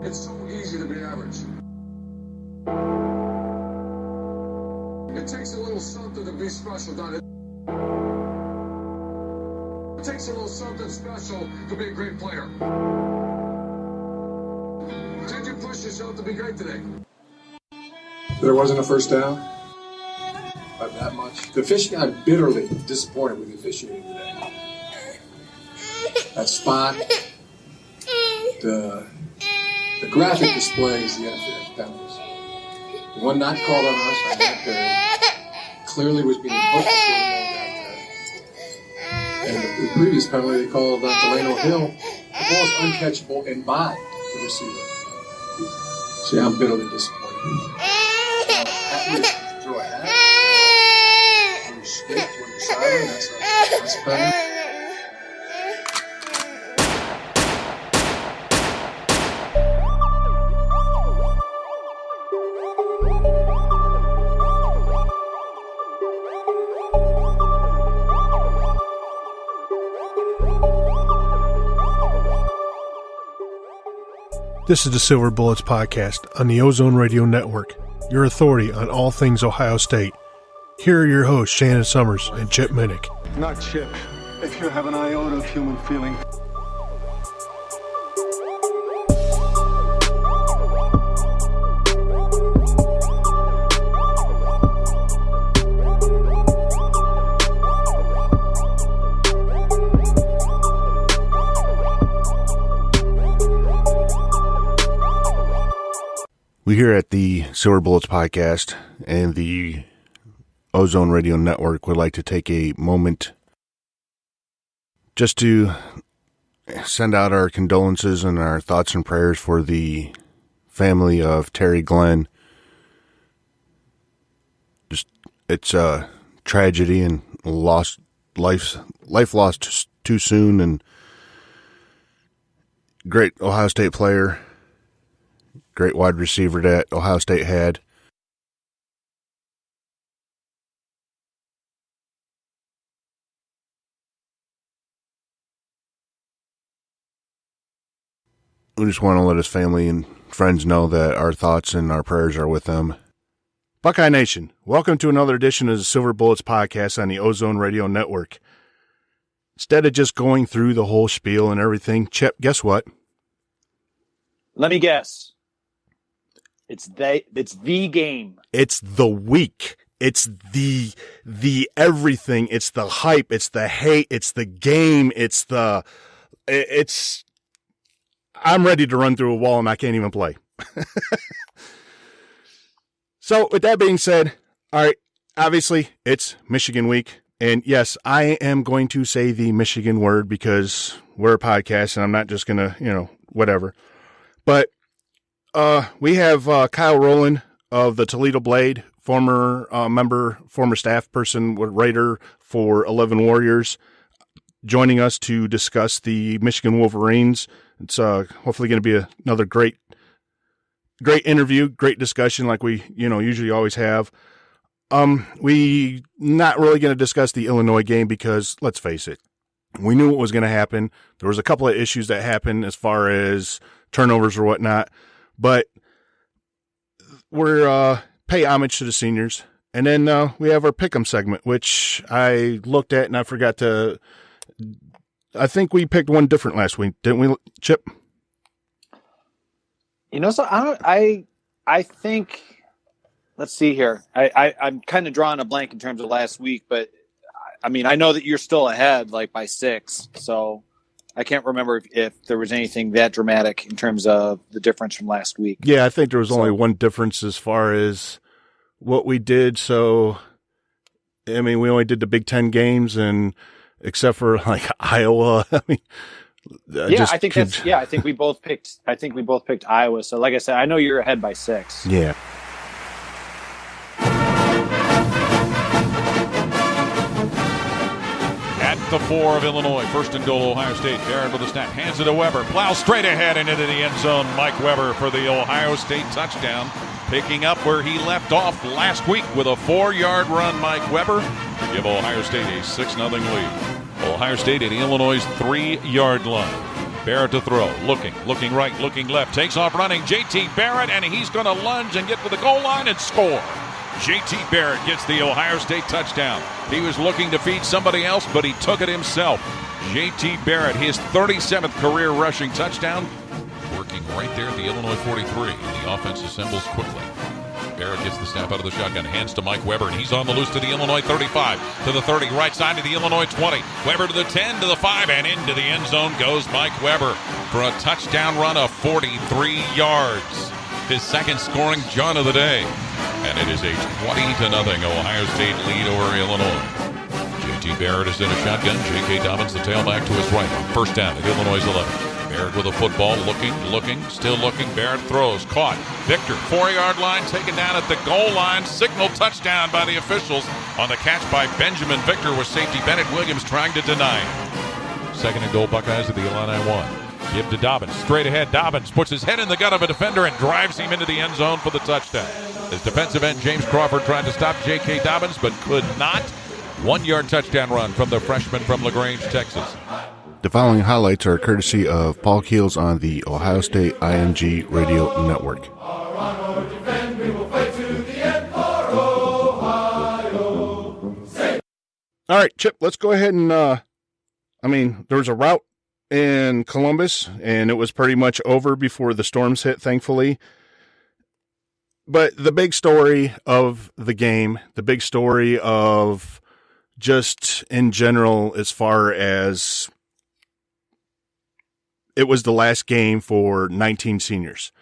It's so easy to be average. It takes a little something to be special, doesn't it? It takes a little something special to be a great player. Did you push yourself to be great today? There wasn't a first down. Not that much. The officiating, I'm bitterly disappointed with the officiating today. That spot, the graphic displays the NFL penalties. The one not called on us on that period clearly was being booked before the ball got there. And the previous penalty they called on Toledo Hill, the ball is uncatchable and by the receiver. See, I'm bitterly disappointed. Throw a hat, throw a stick, throw a siren, that's a penalty. This is the Silver Bullets Podcast on the Ozone Radio Network, your authority on all things Ohio State. Here are your hosts, Shannon, Sommers, and Chip Minnich. Not Chip, if you have an iota of human feeling. We here at the Silver Bullets Podcast and the Ozone Radio Network would like to take a moment just to send out our condolences and our thoughts and prayers for the family of Terry Glenn. It's a tragedy and life lost too soon, and great Ohio State player. Great wide receiver that Ohio State had. We just want to let his family and friends know that our thoughts and our prayers are with them. Buckeye Nation, welcome to another edition of the Silver Bullets Podcast on the Ozone Radio Network. Instead of just going through the whole spiel and everything, Chip, guess what? Let me guess. It's the game. It's the week. It's the everything. It's the hype. It's the hate. It's the game. I'm ready to run through a wall and I can't even play. So with that being said, all right, obviously it's Michigan week. And yes, I am going to say the Michigan word because we're a podcast and I'm not just going to, whatever. But we have Kyle Rowland of the Toledo Blade, former member, former staff person, writer for 11 Warriors, joining us to discuss the Michigan Wolverines. It's hopefully going to be another great interview, great discussion like we usually always have. We not really going to discuss the Illinois game because, let's face it, we knew what was going to happen. There was a couple of issues that happened as far as turnovers or whatnot. But we're pay homage to the seniors. And then we have our Pick'em segment, which I looked at and I forgot to – I think we picked one different last week. Didn't we, Chip? So I think – let's see here. I'm kind of drawing a blank in terms of last week, but, I mean, I know that you're still ahead like by 6, so – I can't remember if there was anything that dramatic in terms of the difference from last week. Yeah, I think there was only one difference as far as what we did. So, I mean, we only did the Big Ten games, and except for like Iowa. I mean, I think we both picked. I think we both picked Iowa. So, like I said, I know you're ahead by 6. Yeah. The 4 of Illinois. First and goal, Ohio State. Barrett with a snap. Hands it to Weber. Plows straight ahead and into the end zone. Mike Weber for the Ohio State touchdown. Picking up where he left off last week with a 4-yard run. Mike Weber to give Ohio State a 6-0 lead. Ohio State at Illinois' 3-yard line. Barrett to throw. Looking right, looking left. Takes off running. J.T. Barrett, and he's going to lunge and get to the goal line and score. J.T. Barrett gets the Ohio State touchdown. He was looking to feed somebody else, but he took it himself. J.T. Barrett, his 37th career rushing touchdown. Working right there at the Illinois 43. The offense assembles quickly. Barrett gets the snap out of the shotgun, hands to Mike Weber, and he's on the loose to the Illinois 35, to the 30, right side to the Illinois 20. Weber to the 10, to the 5, and into the end zone goes Mike Weber for a touchdown run of 43 yards. His second scoring jaunt of the day. And it is a 20-0 Ohio State lead over Illinois. J.T. Barrett is in a shotgun. J.K. Dobbins, the tailback, to his right on first down at Illinois' 11. Barrett with a football, looking, still looking. Barrett throws, caught. Victor, 4-yard line, taken down at the goal line. Signal touchdown by the officials on the catch by Benjamin Victor with safety Bennett Williams trying to deny it. Second and goal, Buckeyes at the Illini 1. Give to Dobbins, straight ahead. Dobbins puts his head in the gut of a defender and drives him into the end zone for the touchdown. His defensive end, James Crawford, tried to stop J.K. Dobbins, but could not. 1-yard touchdown run from the freshman from LaGrange, Texas. The following highlights are courtesy of Paul Keels on the Ohio State IMG Radio Network. All right, Chip, let's go ahead and, there was a rout in Columbus, and it was pretty much over before the storms hit, thankfully. But the big story of the game, the big story of just in general, as far as it was the last game for 19 seniors,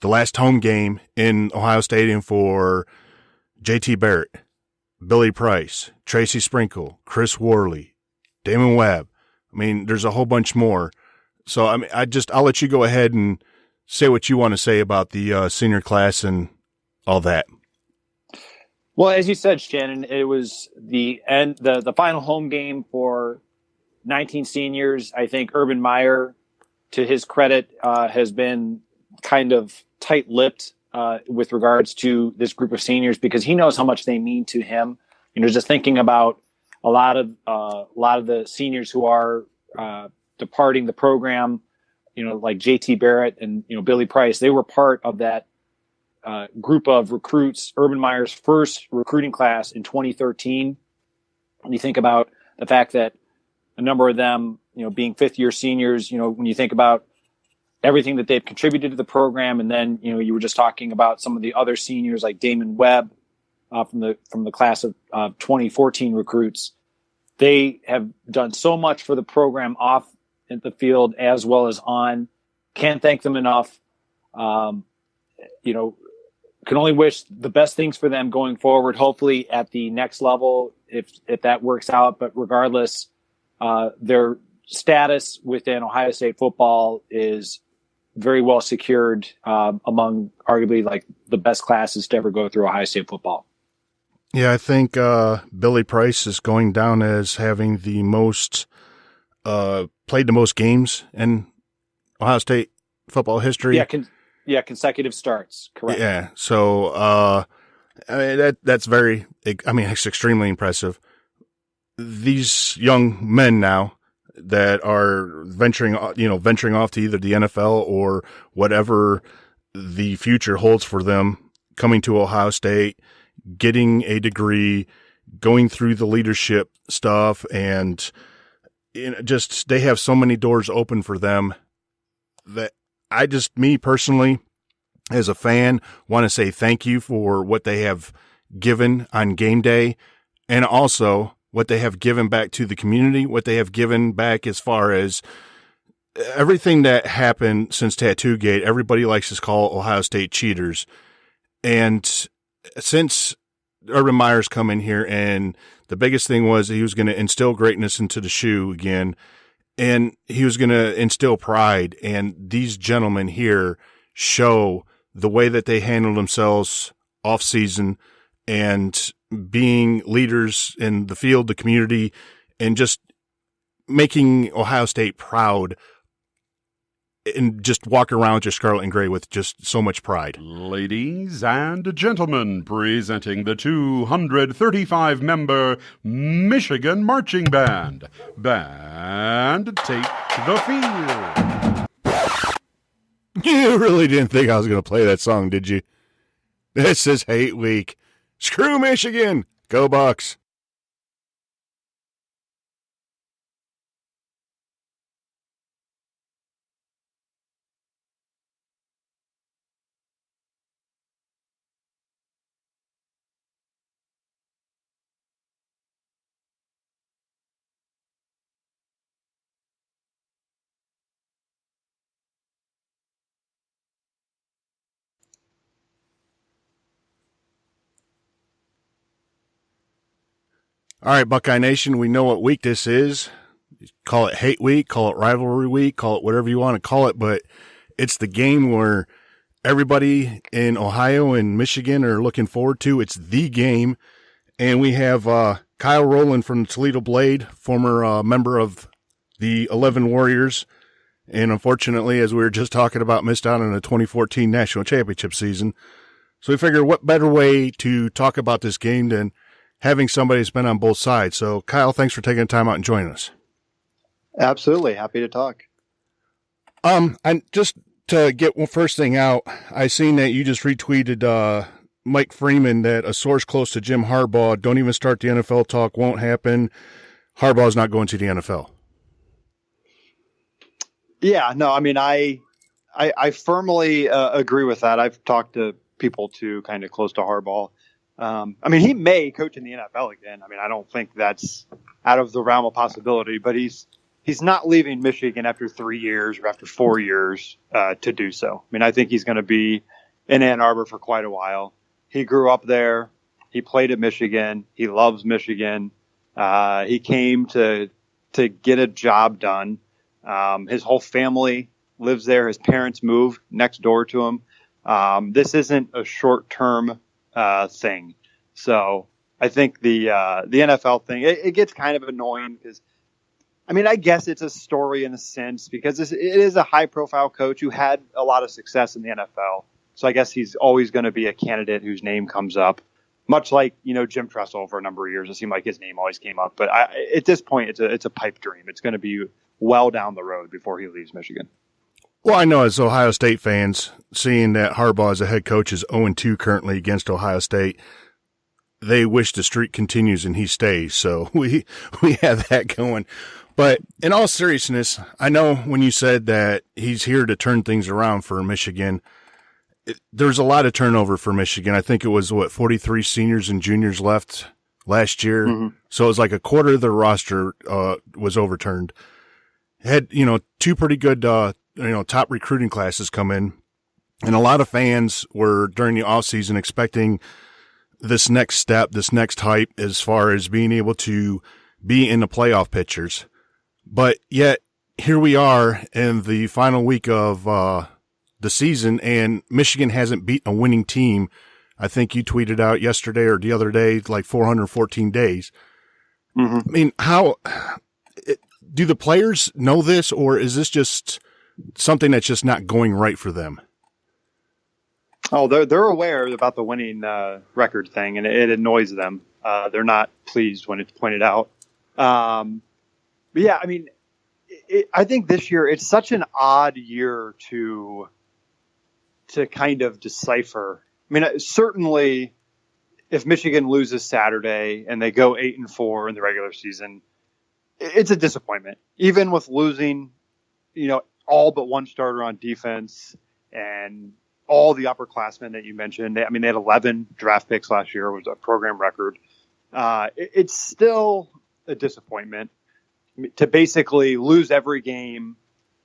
the last home game in Ohio Stadium for J.T. Barrett, Billy Price, Tracy Sprinkle, Chris Worley, Damon Webb. There's a whole bunch more. So, I'll let you go ahead and say what you want to say about the senior class and all that. Well, as you said, Shannon, it was the final home game for 19 seniors. I think urban-meyer, to his credit, has been kind of tight-lipped with regards to this group of seniors because he knows how much they mean to him. Just thinking about a lot of the seniors who are departing the program, like J.T. Barrett and Billy Price, they were part of that group of recruits, urban-meyer's first recruiting class in 2013. And you think about the fact that a number of them, being fifth-year seniors, when you think about everything that they've contributed to the program, and then you were just talking about some of the other seniors like Damon Webb from the class of 2014 recruits. They have done so much for the program off in the field as well as on. Can't thank them enough. Can only wish the best things for them going forward. Hopefully at the next level, if that works out. But regardless, their status within Ohio State football is very well secured among arguably like the best classes to ever go through Ohio State football. Yeah, I think Billy Price is going down as having the most played the most games in Ohio State football history. Consecutive starts. Correct. Yeah, so that's it's extremely impressive. These young men now that are venturing off to either the NFL or whatever the future holds for them, coming to Ohio State, getting a degree, going through the leadership stuff, and just they have so many doors open for them that me personally, as a fan, want to say thank you for what they have given on game day, and also what they have given back to the community, what they have given back as far as everything that happened since Tattoo-Gate. Everybody likes to call Ohio State cheaters. And since Urban Meyer's come in here, and the biggest thing was he was going to instill greatness into the shoe again, and he was going to instill pride. And these gentlemen here show the way that they handle themselves off season and being leaders in the field, the community, and just making Ohio State proud and just walk around with your scarlet and gray with just so much pride. Ladies and gentlemen, presenting the 235-member Michigan Marching Band. Band, take the field. You really didn't think I was going to play that song, did you? This is Hate Week. Screw Michigan. Go Bucks. All right, Buckeye Nation, we know what week this is. Call it Hate Week, call it Rivalry Week, call it whatever you want to call it, but it's the game where everybody in Ohio and Michigan are looking forward to. It's the game, and we have Kyle Rowland from the Toledo Blade, former member of the 11 Warriors, and unfortunately, as we were just talking about, missed out on the 2014 National Championship season. So we figured what better way to talk about this game than having somebody that's been on both sides. So, Kyle, thanks for taking the time out and joining us. Absolutely. Happy to talk. And just to get one first thing out, I seen that you just retweeted Mike Freeman that a source close to Jim Harbaugh, don't even start the NFL talk, won't happen. Harbaugh's not going to the NFL. Yeah, no, I mean, I firmly agree with that. I've talked to people too, kind of close to Harbaugh. I mean, he may coach in the NFL again. I mean, I don't think that's out of the realm of possibility, but he's not leaving Michigan after 3 years or after 4 years to do so. I mean, I think he's going to be in Ann Arbor for quite a while. He grew up there. He played at Michigan. He loves Michigan. He came to get a job done. His whole family lives there. His parents moved next door to him. This isn't a short-term thing. So I think the NFL thing, it gets kind of annoying because, I mean, I guess it's a story in a sense because it is a high-profile coach who had a lot of success in the NFL. So I guess he's always going to be a candidate whose name comes up, much like, Jim Tressel for a number of years. It seemed like his name always came up. But at this point, it's a pipe dream. It's going to be well down the road before he leaves Michigan. Well, I know as Ohio State fans, seeing that Harbaugh as a head coach is 0-2 currently against Ohio State, they wish the streak continues and he stays. So we have that going. But in all seriousness, I know when you said that he's here to turn things around for Michigan, there's a lot of turnover for Michigan. I think it was, 43 seniors and juniors left last year. Mm-hmm. So it was like a quarter of the roster was overturned. Had, two pretty good top recruiting classes come in, and a lot of fans were during the offseason expecting this next step, this next hype as far as being able to be in the playoff pictures. But yet here we are in the final week of the season, and Michigan hasn't beaten a winning team. I think you tweeted out yesterday or the other day, like 414 days. Mm-hmm. I mean, do the players know this, or is this just something that's just not going right for them? Oh, they're aware about the winning record thing, and it annoys them. They're not pleased when it's pointed out. But yeah, I mean, I think this year it's such an odd year to kind of decipher. I mean, certainly, if Michigan loses Saturday and they go 8-4 in the regular season, it's a disappointment. Even with losing, all but one starter on defense and all the upperclassmen that you mentioned. They had 11 draft picks last year. It was a program record. It's still a disappointment to basically lose every game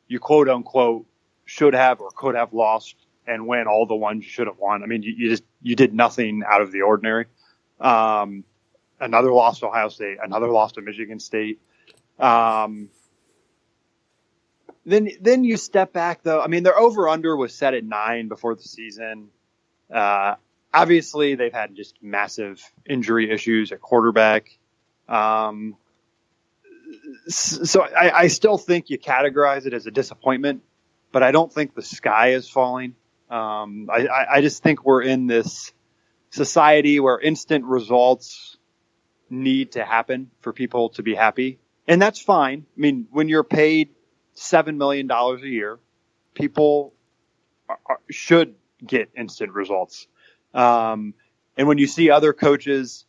you quote unquote should have or could have lost and win all the ones you should have won. I mean, you did nothing out of the ordinary. Another loss to Ohio State, another loss to Michigan State. Then you step back, though. I mean, their over-under was set at 9 before the season. Obviously, they've had just massive injury issues at quarterback. So I still think you categorize it as a disappointment. but I don't think the sky is falling. I just think we're in this society where instant results need to happen for people to be happy. And that's fine. I mean, when you're paid $7 million a year, people should get instant results. And when you see other coaches,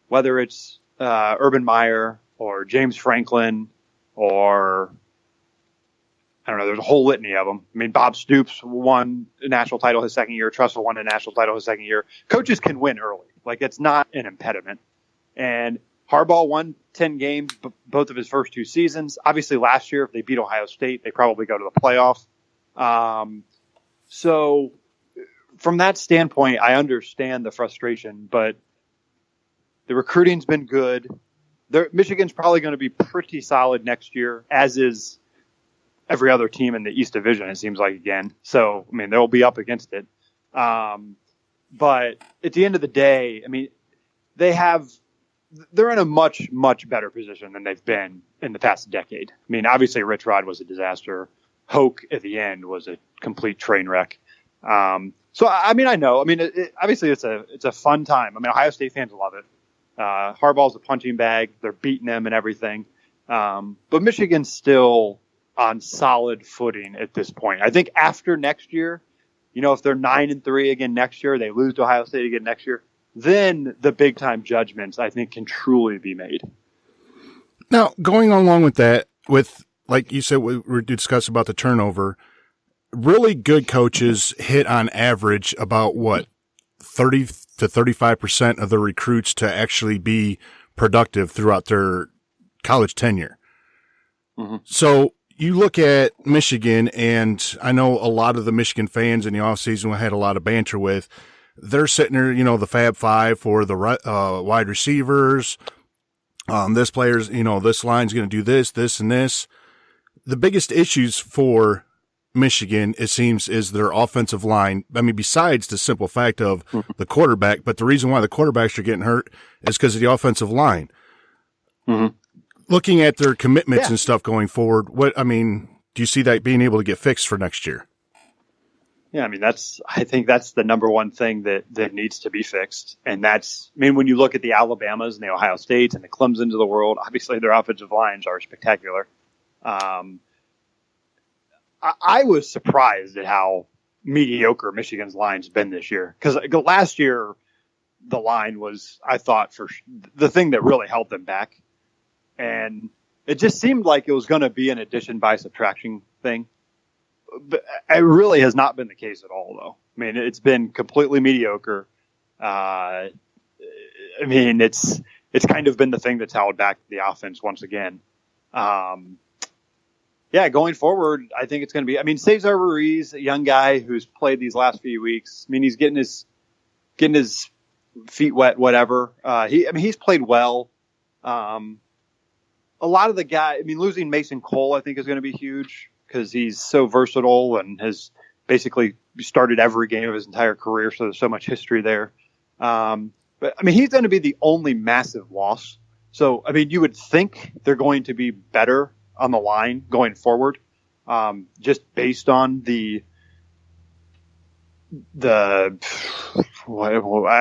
whether it's Urban-Meyer or James Franklin or I don't know, there's a whole litany of them. I mean, Bob Stoops won a national title his second year. Tressel won a national title his second year. Coaches can win early. Like, it's not an impediment. And Harbaugh won 10 games, both of his first 2 seasons. Obviously, last year, if they beat Ohio State, they probably go to the playoff. So from that standpoint, I understand the frustration, but the recruiting's been good. Michigan's probably going to be pretty solid next year, as is every other team in the East Division, it seems like, again. So, I mean, they'll be up against it. But at the end of the day, I mean, they're in a much, much better position than they've been in the past decade. I mean, obviously, Rich Rod was a disaster. Hoke at the end was a complete train wreck. So, I mean, I know. I mean, obviously, it's a fun time. I mean, Ohio State fans love it. Harbaugh's a punching bag. They're beating them and everything. But Michigan's still on solid footing at this point. I think after next year, if they're 9-3 again next year, they lose to Ohio State again next year, then the big time judgments, I think, can truly be made. Now, going along with that, with, like you said, we discussed about the turnover, really good coaches hit on average about 30 to 35% of the recruits to actually be productive throughout their college tenure. Mm-hmm. So you look at Michigan, and I know a lot of the Michigan fans in the offseason we had a lot of banter with. They're sitting there, the Fab Five for the wide receivers. This player's, this line's going to do this, this, and this. The biggest issues for Michigan, it seems, is their offensive line. I mean, besides the simple fact of the quarterback, but the reason why the quarterbacks are getting hurt is because of the offensive line. Mm-hmm. Looking at their commitments and stuff going forward, do you see that being able to get fixed for next year? Yeah, I mean, I think that's the number one thing that needs to be fixed. And when you look at the Alabamas and the Ohio States and the Clemsons of the world, obviously their offensive lines are spectacular. I was surprised at how mediocre Michigan's line's been this year. Because last year, the line was, I thought, for the thing that really held them back. And it just seemed like it was going to be an addition by subtraction thing. But it really has not been the case at all, though. I mean, it's been completely mediocre. I mean, it's kind of been the thing that's held back the offense once again. Going forward, I think it's going to be. Cesar Ruiz, a young guy who's played these last few weeks. He's getting his feet wet, whatever. He's played well. A lot of the guys, losing Mason Cole, I think, is going to be huge because he's so versatile and has basically started every game of his entire career. So there's so much history there. But he's going to be the only massive loss. So, you would think they're going to be better on the line going forward, just based on I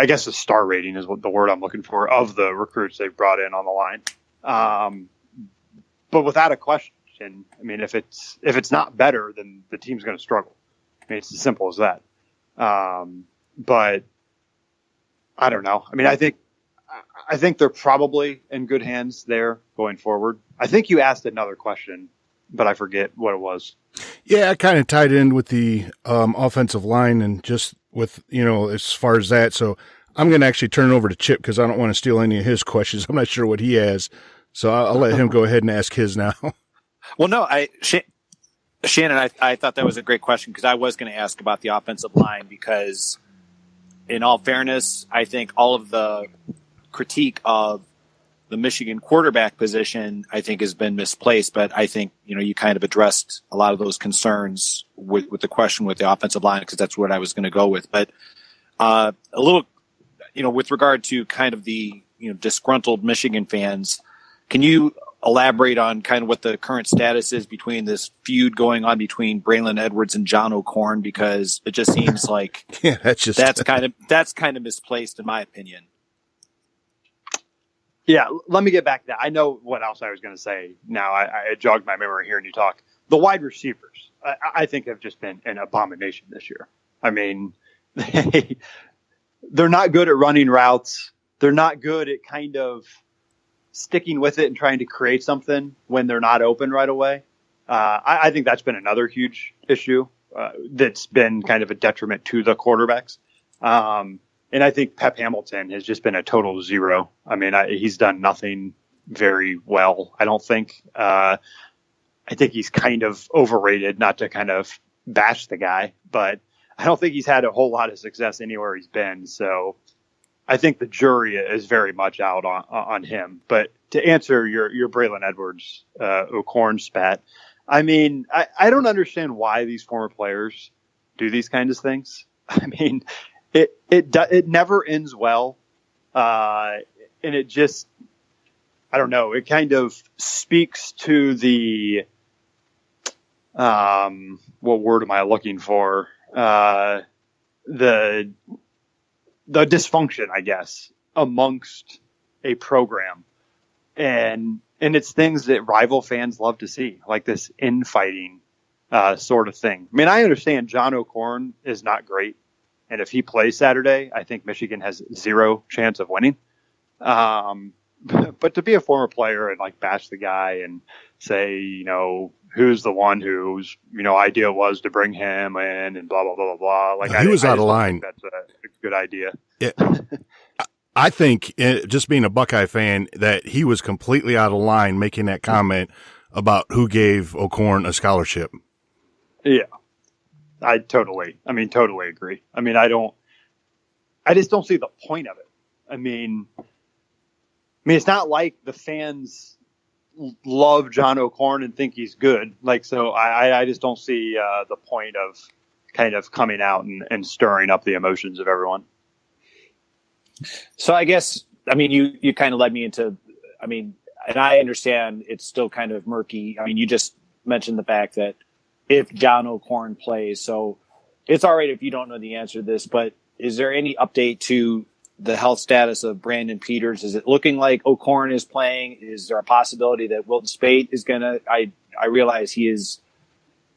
guess the star rating is what the word I'm looking for of the recruits they've brought in on the line. But without a question, if it's not better, then the team's going to struggle. It's as simple as that. But I don't know. I think they're probably in good hands there going forward. I think you asked another question, but I forget what it was. Yeah, I kind of tied in with the offensive line and just with, as far as that. So I'm going to actually turn it over to Chip because I don't want to steal any of his questions. I'm not sure what he has. So I'll let him go ahead and ask his now. Well, no, Shannon, I thought that was a great question because I was going to ask about the offensive line because, in all fairness, I think all of the critique of the Michigan quarterback position, I think, has been misplaced. But I think, you kind of addressed a lot of those concerns with the question with the offensive line because that's what I was going to go with. But a little, with regard to kind of the, disgruntled Michigan fans, can you elaborate on kind of what the current status is between this feud going on between Braylon Edwards and John O'Korn, because it just seems like that's kind of misplaced in my opinion. Yeah, let me get back to that. I know what else I was going to say. Now I jogged my memory hearing you talk. The wide receivers, I think, have just been an abomination this year. I mean, they're not good at running routes. They're not good at kind of sticking with it and trying to create something when they're not open right away. I think that's been another huge issue that's been kind of a detriment to the quarterbacks. And I think Pep Hamilton has just been a total zero. I mean, he's done nothing very well, I don't think. I think he's kind of overrated, not to kind of bash the guy, but I don't think he's had a whole lot of success anywhere he's been. So I think the jury is very much out on him. But to answer your Braylon Edwards, O'Korn spat, I mean, I don't understand why these former players do these kinds of things. I mean, it never ends well. And it just, I don't know, it kind of speaks to the, what word am I looking for? The dysfunction, I guess, amongst a program. And it's things that rival fans love to see, like this infighting sort of thing. I mean, I understand John O'Korn is not great. And if he plays Saturday, I think Michigan has zero chance of winning. But to be a former player and like bash the guy and say, you know, who's the one whose, you know, idea was to bring him in and blah, blah, blah, blah, blah. Like, he was out of line. That's a good idea. Yeah. I think, just being a Buckeye fan, that he was completely out of line making that comment about who gave O'Korn a scholarship. Yeah. I totally agree. I mean, I just don't see the point of it. I mean, it's not like the fans love John O'Korn and think he's good. Like, so I just don't see the point of kind of coming out and stirring up the emotions of everyone. So I guess, I mean, you kind of led me into, I mean, and I understand it's still kind of murky. I mean, you just mentioned the fact that if John O'Korn plays, so it's all right if you don't know the answer to this, but is there any update to the health status of Brandon Peters? Is it looking like O'Korn is playing? Is there a possibility that Wilton Spate is going to, I realize he is,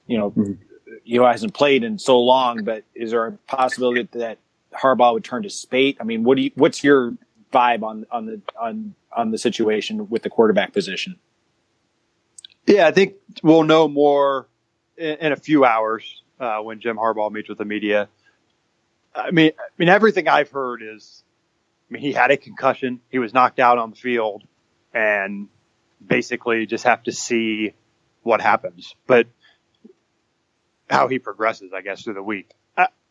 hasn't played in so long, but is there a possibility that Haurbaugh would turn to Spate? I mean, what's your vibe on the situation with the quarterback position? Yeah, I think we'll know more in a few hours when Jim Haurbaugh meets with the media. I mean, everything I've heard is, he had a concussion. He was knocked out on the field, and basically just have to see what happens. But how he progresses, I guess, through the week.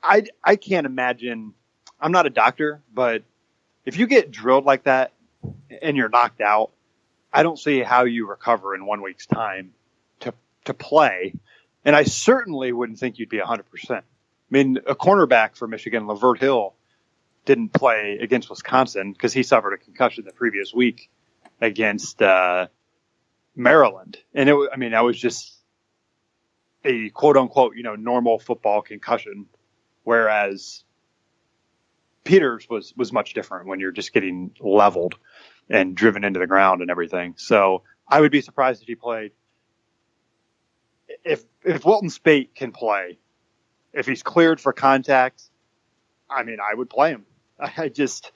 I can't imagine. I'm not a doctor, but if you get drilled like that and you're knocked out, I don't see how you recover in 1 week's time to play. And I certainly wouldn't think you'd be 100%. I mean, a cornerback for Michigan, Lavert Hill, didn't play against Wisconsin because he suffered a concussion the previous week against Maryland. And that was just a quote unquote, normal football concussion. Whereas Peters was much different when you're just getting leveled and driven into the ground and everything. So I would be surprised if he played. If Wilton Spate can play, if he's cleared for contact, I would play him. I just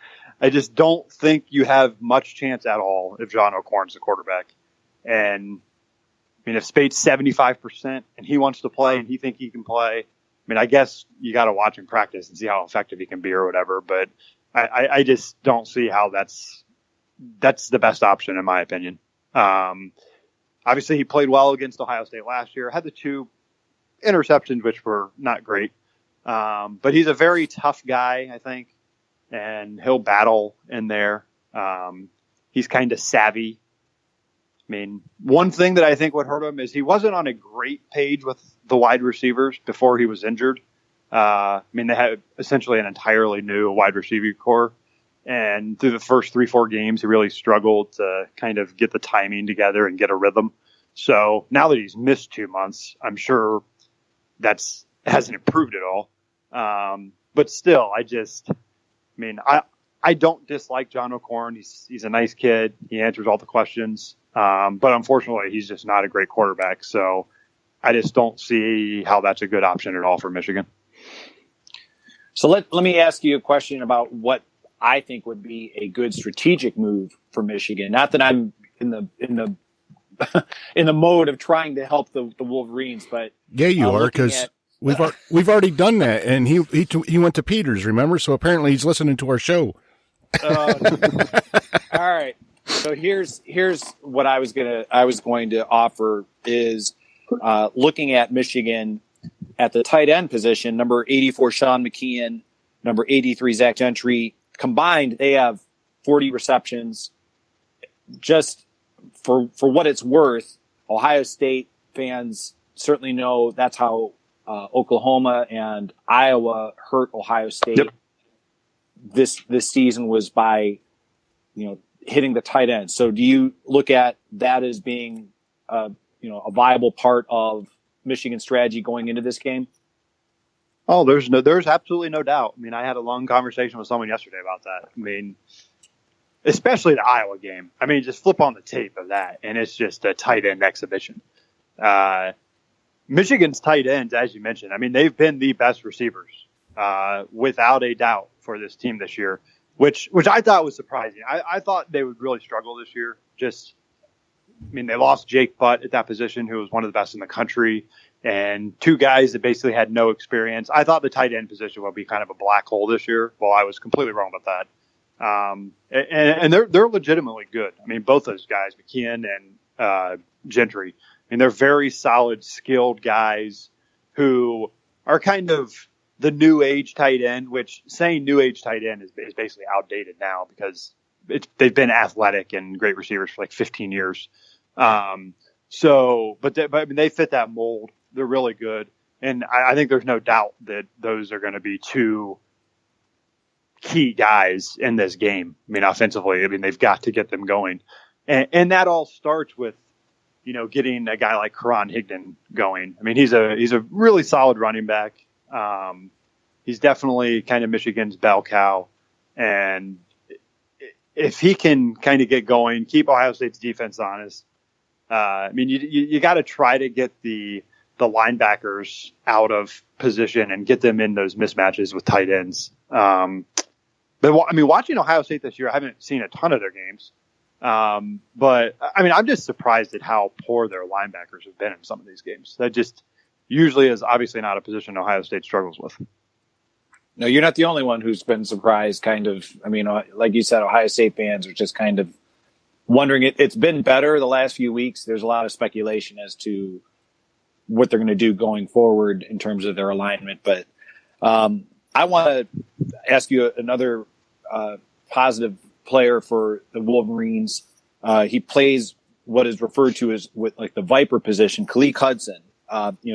don't think you have much chance at all if John O'Korn's the quarterback. And if Spate's 75% and he wants to play and he think he can play, I guess you got to watch him practice and see how effective he can be or whatever. But I just don't see how that's the best option in my opinion. Obviously, he played well against Ohio State last year. Had the 2 interceptions, which were not great. But he's a very tough guy, I think, and he'll battle in there. He's kind of savvy. One thing that I think would hurt him is he wasn't on a great page with the wide receivers before he was injured. They had essentially an entirely new wide receiver core, And through the first 3-4 games, he really struggled to kind of get the timing together and get a rhythm. So now that he's missed 2 months, I'm sure hasn't improved at all. But still, I don't dislike John O'Corn. He's a nice kid. He answers all the questions. But unfortunately, he's just not a great quarterback. So I just don't see how that's a good option at all for Michigan. So let me ask you a question about what I think would be a good strategic move for Michigan. Not that I'm in the in the mode of trying to help the Wolverines, but yeah, you are, because we've already done that, and he went to Peters, remember? So apparently he's listening to our show. All right. So here's what I was going to offer is looking at Michigan at the tight end position, number 84 Sean McKeon, number 83 Zach Gentry. Combined, they have 40 receptions. Just for what it's worth, Ohio State fans certainly know that's how Oklahoma and Iowa hurt Ohio State. Yep. This season was by hitting the tight end. So do you look at that as being a viable part of Michigan's strategy going into this game? Oh, there's absolutely no doubt. I mean, I had a long conversation with someone yesterday about that. I mean, especially the Iowa game. I mean, just flip on the tape of that, and it's just a tight end exhibition. Michigan's tight ends, as you mentioned, I mean, they've been the best receivers, without a doubt, for this team this year, which I thought was surprising. I thought they would really struggle this year. They lost Jake Butt at that position, who was one of the best in the country, and 2 guys that basically had no experience. I thought the tight end position would be kind of a black hole this year. Well, I was completely wrong about that. And they're legitimately good. I mean, both those guys, McKeon and Gentry, I mean, they're very solid, skilled guys who are kind of the new age tight end, which saying new age tight end is basically outdated now because they've been athletic and great receivers for like 15 years. But they fit that mold. They're really good. And I think there's no doubt that those are going to be 2 key guys in this game. I mean, offensively, they've got to get them going. And that all starts with, getting a guy like Karan Higdon going. I mean, he's a really solid running back. He's definitely kind of Michigan's bell cow. And if he can kind of get going, keep Ohio State's defense honest, you got to try to get the linebackers out of position and get them in those mismatches with tight ends. But watching Ohio State this year, I haven't seen a ton of their games. But I'm just surprised at how poor their linebackers have been in some of these games. That just usually is obviously not a position Ohio State struggles with. No, you're not the only one who's been surprised, kind of. Like you said, Ohio State fans are just kind of wondering. It's been better the last few weeks. There's a lot of speculation as to what they're going to do going forward in terms of their alignment. But I want to ask you another positive player for the Wolverines. He plays what is referred to as with like the Viper position, Khaleke Hudson.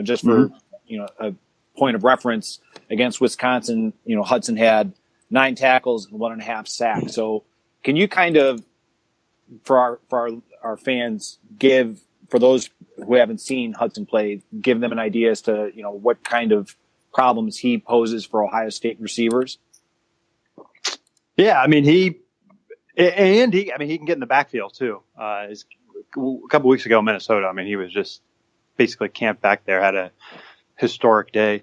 Just for a point of reference, against Wisconsin, Hudson had 9 tackles and 1.5 sacks. So can you kind of, for our fans, for those who haven't seen Hudson play, give them an idea as to, what kind of problems he poses for Ohio State receivers? Yeah, he can get in the backfield too. A couple weeks ago in Minnesota, he was just basically camped back there, had a historic day.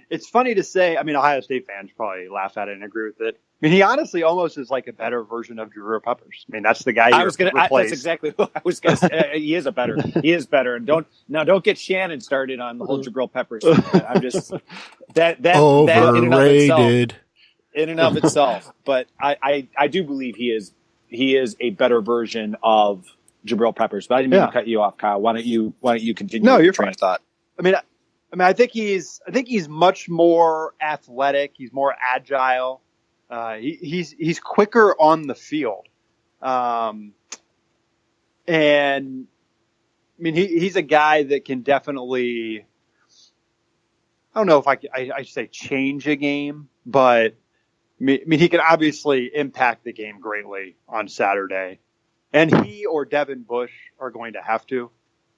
It's funny to say, Ohio State fans probably laugh at it and agree with it. He honestly almost is like a better version of Jabril Peppers. That's the guy you replace. That's exactly what I was going to say. He is better. And don't get Shannon started on the whole Jabril Peppers. I'm just that overrated in and of itself. But I do believe he is a better version of Jabril Peppers. But I didn't mean to cut you off, Kyle. Why don't you continue? No, you're train of thought. I think he's much more athletic. He's more agile. He's quicker on the field. And he's a guy that can definitely, I don't know if I should say change a game, but I mean, he can obviously impact the game greatly on Saturday, and he or Devin Bush are going to have to.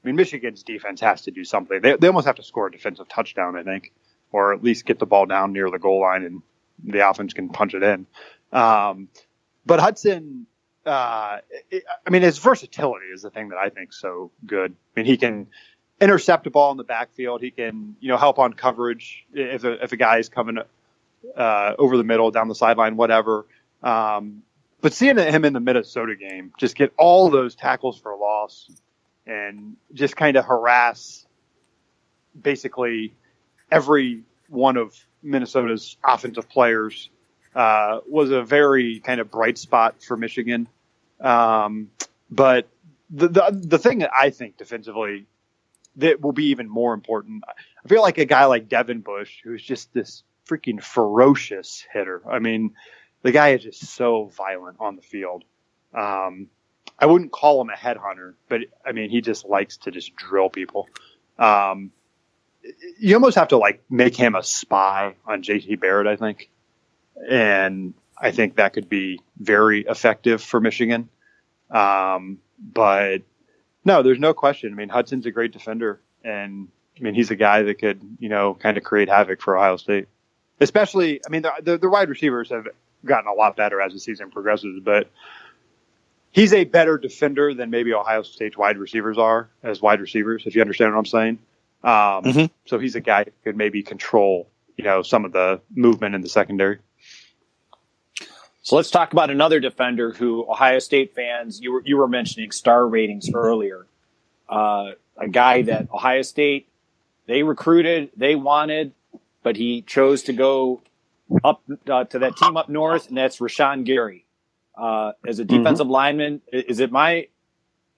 I mean, Michigan's defense has to do something. They almost have to score a defensive touchdown, I think, or at least get the ball down near the goal line and the offense can punch it in. But Hudson, his versatility is the thing that I think is so good. I mean, he can intercept a ball in the backfield. He can, help on coverage if a guy is coming over the middle, down the sideline, whatever. But seeing him in the Minnesota game, just get all those tackles for loss and just kind of harass basically every one of Minnesota's offensive players was a very kind of bright spot for Michigan. But the thing that I think defensively that will be even more important, I feel like a guy like Devin Bush, who's just this freaking ferocious hitter. I mean, the guy is just so violent on the field. I wouldn't call him a headhunter, but I mean, he just likes to just drill people. You almost have to make him a spy on JT Barrett, I think. And I think that could be very effective for Michigan. But no, there's no question. I mean, Hudson's a great defender, and I mean, he's a guy that could, kind of create havoc for Ohio State. Especially, I mean, the wide receivers have gotten a lot better as the season progresses, but he's a better defender than maybe Ohio State's wide receivers are as wide receivers, if you understand what I'm saying. So he's a guy who could maybe control, some of the movement in the secondary. So let's talk about another defender who Ohio State fans, you were mentioning star ratings earlier. A guy that Ohio State, they recruited, they wanted, but he chose to go up to that team up north, and that's Rashawn Gary. As a defensive lineman,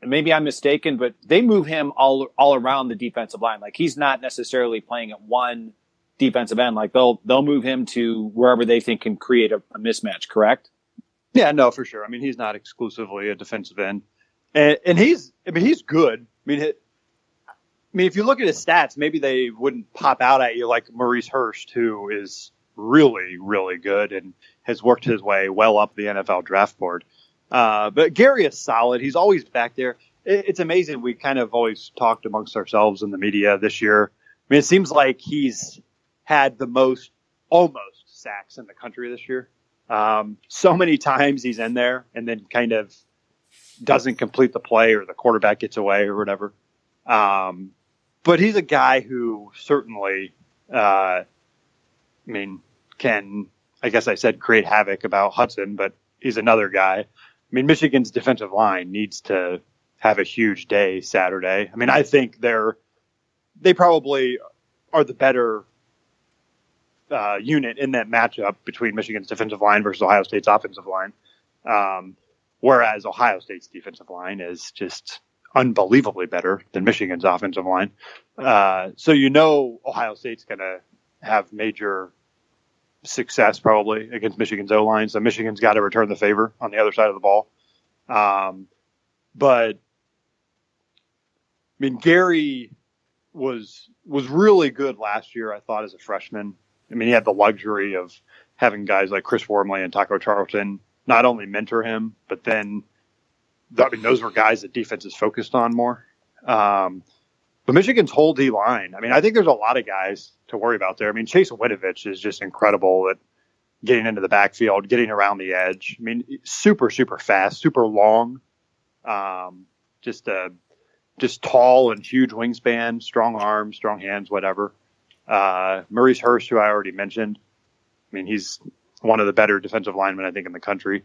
maybe I'm mistaken, but they move him all around the defensive line. Like, he's not necessarily playing at one defensive end. Like, they'll move him to wherever they think can create a mismatch, correct? Yeah, no, for sure. I mean, he's not exclusively a defensive end, and he's good. I mean, if you look at his stats, maybe they wouldn't pop out at you like Maurice Hurst, who is really, really good and has worked his way well up the NFL draft board. But Gary is solid. He's always back there. It's amazing. We kind of always talked amongst ourselves in the media this year. I mean, it seems like he's had the most almost sacks in the country this year. So many times he's in there and then kind of doesn't complete the play, or the quarterback gets away or whatever. But he's a guy who certainly, can, I guess I said create havoc about Hudson, but he's another guy. I mean, Michigan's defensive line needs to have a huge day Saturday. I mean, I think they probably are the better unit in that matchup between Michigan's defensive line versus Ohio State's offensive line. Whereas Ohio State's defensive line is just unbelievably better than Michigan's offensive line. So Ohio State's going to have major success probably against Michigan's O-line. So Michigan's got to return the favor on the other side of the ball. But I mean, Gary was really good last year, I thought, as a freshman. I mean, he had the luxury of having guys like Chris Wormley and Taco Charlton not only mentor him, but then those were guys that defenses focused on more. But Michigan's whole D line, I mean, I think there's a lot of guys to worry about there. I mean, Chase Winovich is just incredible at getting into the backfield, getting around the edge. I mean, super, super fast, super long, just tall and huge wingspan, strong arms, strong hands, whatever. Maurice Hurst, who I already mentioned, I mean, he's one of the better defensive linemen, I think, in the country.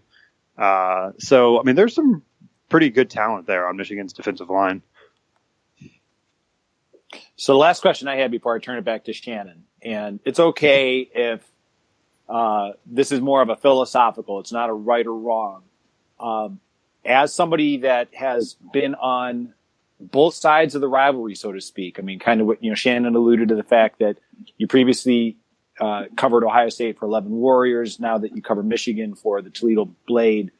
So, I mean, there's some pretty good talent there on Michigan's defensive line. So the last question I had before I turn it back to Shannon, and it's okay if this is more of a philosophical, it's not a right or wrong. As somebody that has been on both sides of the rivalry, so to speak, I mean, kind of what, Shannon alluded to the fact that you previously covered Ohio State for 11 Warriors, now that you cover Michigan for the Toledo Blade.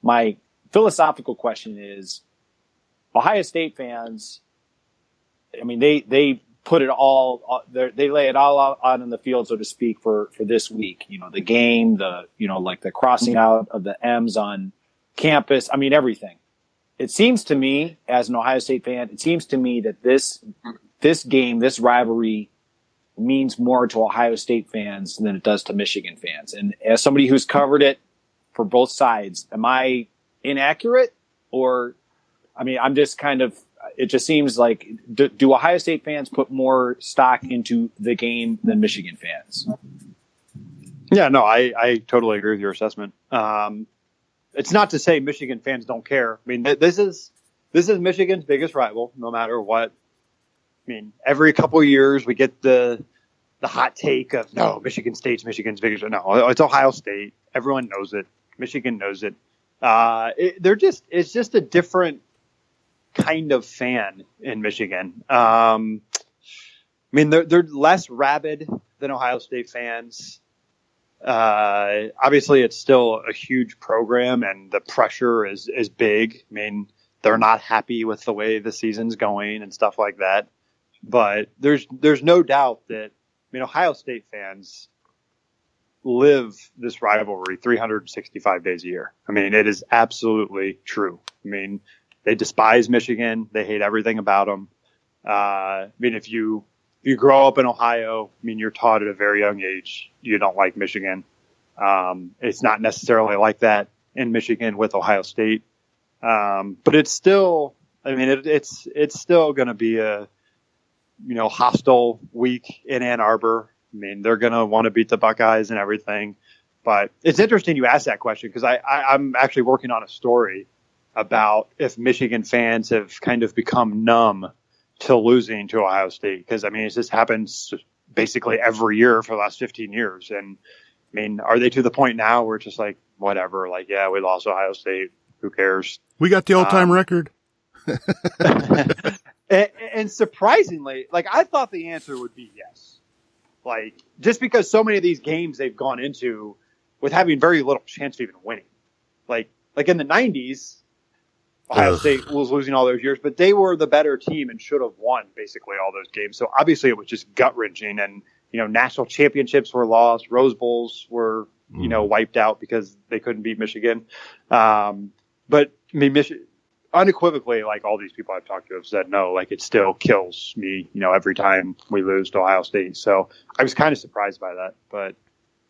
My philosophical question is, Ohio State fans, I mean, they put it all, they lay it all out on the field, so to speak, for this week. The game, like the crossing out of the M's on campus. I mean, everything. It seems to me, as an Ohio State fan, that this game, this rivalry, means more to Ohio State fans than it does to Michigan fans. And as somebody who's covered it for both sides, am I inaccurate? Or, I mean, I'm just kind of, it just seems like, do Ohio State fans put more stock into the game than Michigan fans? Yeah, no, I totally agree with your assessment. It's not to say Michigan fans don't care. I mean, this is Michigan's biggest rival, no matter what. I mean, every couple of years we get the hot take of, no, Michigan State's Michigan's biggest. No, it's Ohio State. Everyone knows it. Michigan knows it. It's just a different kind of fan in Michigan. I mean, they're less rabid than Ohio State fans. Obviously it's still a huge program and the pressure is big. I mean, they're not happy with the way the season's going and stuff like that. But there's no doubt that, I mean, Ohio State fans live this rivalry 365 days a year. I mean, it is absolutely true. I mean, they despise Michigan. They hate everything about them. I mean, if you grow up in Ohio, I mean, you're taught at a very young age you don't like Michigan. It's not necessarily like that in Michigan with Ohio State, but it's still, I mean, it's still going to be a hostile week in Ann Arbor. I mean, they're going to want to beat the Buckeyes and everything. But it's interesting you asked that question because I'm actually working on a story about if Michigan fans have kind of become numb to losing to Ohio State. Because, I mean, it just happens basically every year for the last 15 years. And, I mean, are they to the point now where it's just like, whatever, like, yeah, we lost Ohio State. Who cares? We got the all-time record. And surprisingly, like, I thought the answer would be yes. Like, just because so many of these games they've gone into with having very little chance of even winning. Like in the 90s, Ohio State was losing all those years, but they were the better team and should have won basically all those games. So obviously it was just gut-wrenching, and, national championships were lost. Rose Bowls were, wiped out because they couldn't beat Michigan. But, I mean, unequivocally, like, all these people I've talked to have said, no, like, it still kills me, every time we lose to Ohio State. So I was kind of surprised by that, but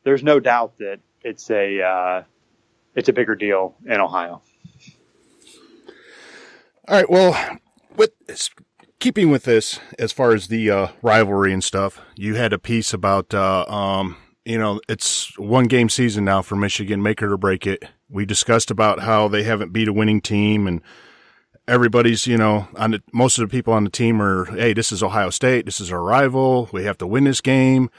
there's no doubt that it's a bigger deal in Ohio. All right. Well, keeping with this, as far as the rivalry and stuff, you had a piece about, it's one game season now for Michigan, make it or break it. We discussed about how they haven't beat a winning team, and everybody's, most of the people on the team are, hey, this is Ohio State. This is our rival. We have to win this game.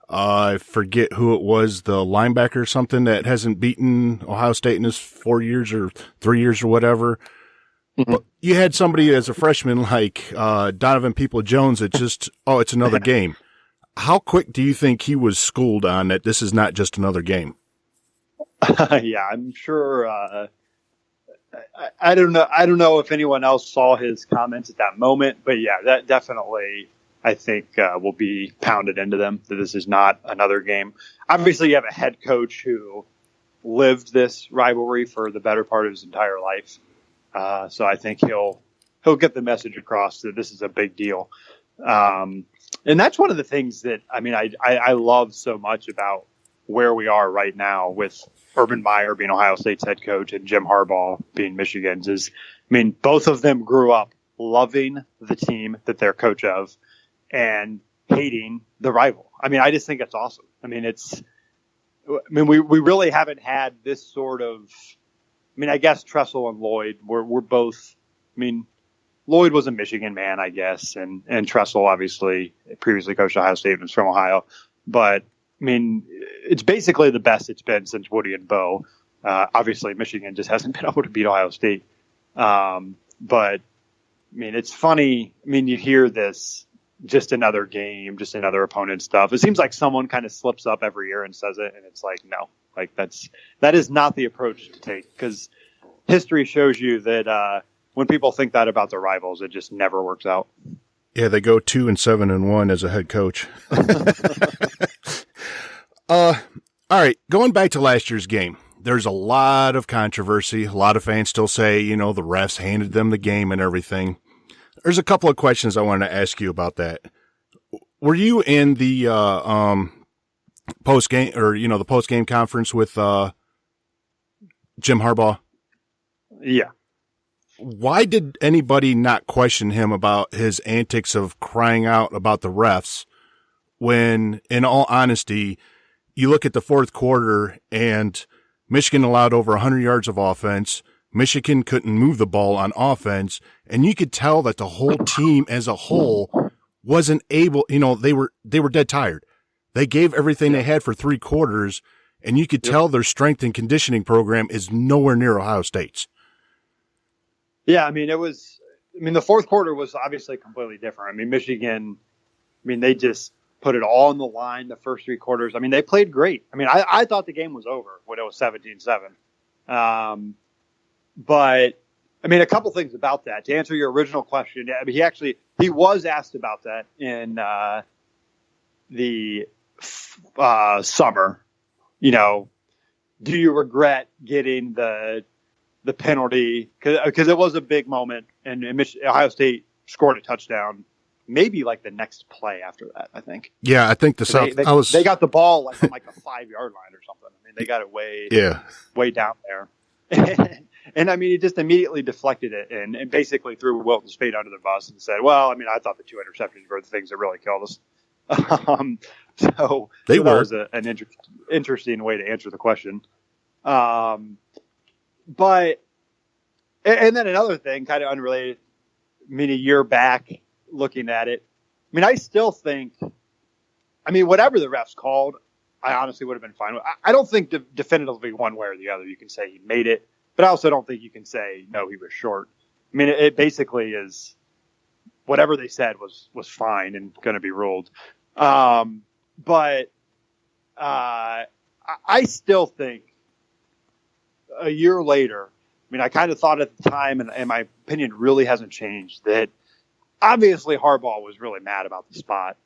I forget who it was, the linebacker or something that hasn't beaten Ohio State in his 4 years or 3 years or whatever. Mm-hmm. But you had somebody as a freshman like Donovan People-Jones that just, it's another game. How quick do you think he was schooled on that this is not just another game? Yeah, I'm sure. I don't know. I don't know if anyone else saw his comments at that moment, but yeah, that definitely, I think, will be pounded into them that this is not another game. Obviously, you have a head coach who lived this rivalry for the better part of his entire life, so I think he'll get the message across that this is a big deal. And that's one of the things that, I mean, I love so much about where we are right now with Urban-Meyer being Ohio State's head coach and Jim-Haurbaugh being Michigan's is, I mean, both of them grew up loving the team that they're coach of and hating the rival. I mean, I just think it's awesome. I mean, we really haven't had this sort of, I mean, I guess Tressel and Lloyd were both, I mean, Lloyd was a Michigan man, I guess, and Tressel obviously previously coached Ohio State and was from Ohio. But, I mean, it's basically the best it's been since Woody and Bo. Obviously, Michigan just hasn't been able to beat Ohio State. But, I mean, it's funny. I mean, you hear this, just another game, just another opponent stuff. It seems like someone kind of slips up every year and says it, and it's like, no. Like, that is not the approach to take, because history shows you that when people think that about their rivals, it just never works out. Yeah, they go 2-7-1 as a head coach. All right, going back to last year's game, there's a lot of controversy. A lot of fans still say, the refs handed them the game and everything. There's a couple of questions I wanted to ask you about that. Were you in the post game or the post game conference with Jim Harbaugh? Yeah. Why did anybody not question him about his antics of crying out about the refs when, in all honesty, you look at the fourth quarter and Michigan allowed over 100 yards of offense. Michigan couldn't move the ball on offense, and you could tell that the whole team as a whole wasn't able, they were dead tired. They gave everything they had for 3 quarters, and you could tell their strength and conditioning program is nowhere near Ohio State's. Yeah, the fourth quarter was obviously completely different. Michigan, they just put it all on the line the first 3 quarters. They played great. I thought the game was over when it was 17-7. But, a couple things about that. To answer your original question, he was asked about that in the summer. Do you regret getting the penalty? Because it was a big moment, and Ohio State scored a touchdown. Maybe like the next play after that, I think. Yeah, I think they got the ball like on like the 5-yard line or something. They got it way down there. And he just immediately deflected it and basically threw Wilton Spade under the bus and said, well, I thought the 2 interceptions were the things that really killed us. So that was an interesting way to answer the question. But, and then another thing, kind of unrelated, a year back looking at it, I still think, whatever the refs called, I honestly would have been fine with. I don't think definitively one way or the other you can say he made it, but I also don't think you can say, no, he was short. It basically is whatever they said was fine and going to be ruled. But I still think a year later, I kind of thought at the time, and my opinion really hasn't changed, that obviously Harbaugh was really mad about the spot.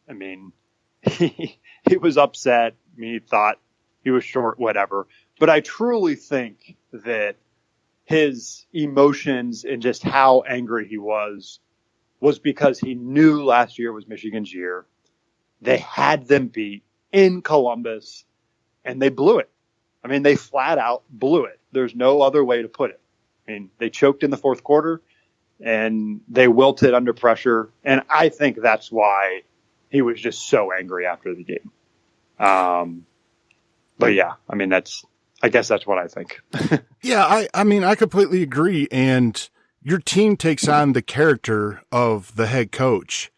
He was upset. He thought he was short, whatever. But I truly think that his emotions and just how angry he was because he knew last year was Michigan's year. They had them beat in Columbus, and they blew it. They flat out blew it. There's no other way to put it. They choked in the fourth quarter, and they wilted under pressure. And I think that's why he was just so angry after the game. But yeah, I guess that's what I think. Yeah, I completely agree. And your team takes on the character of the head coach.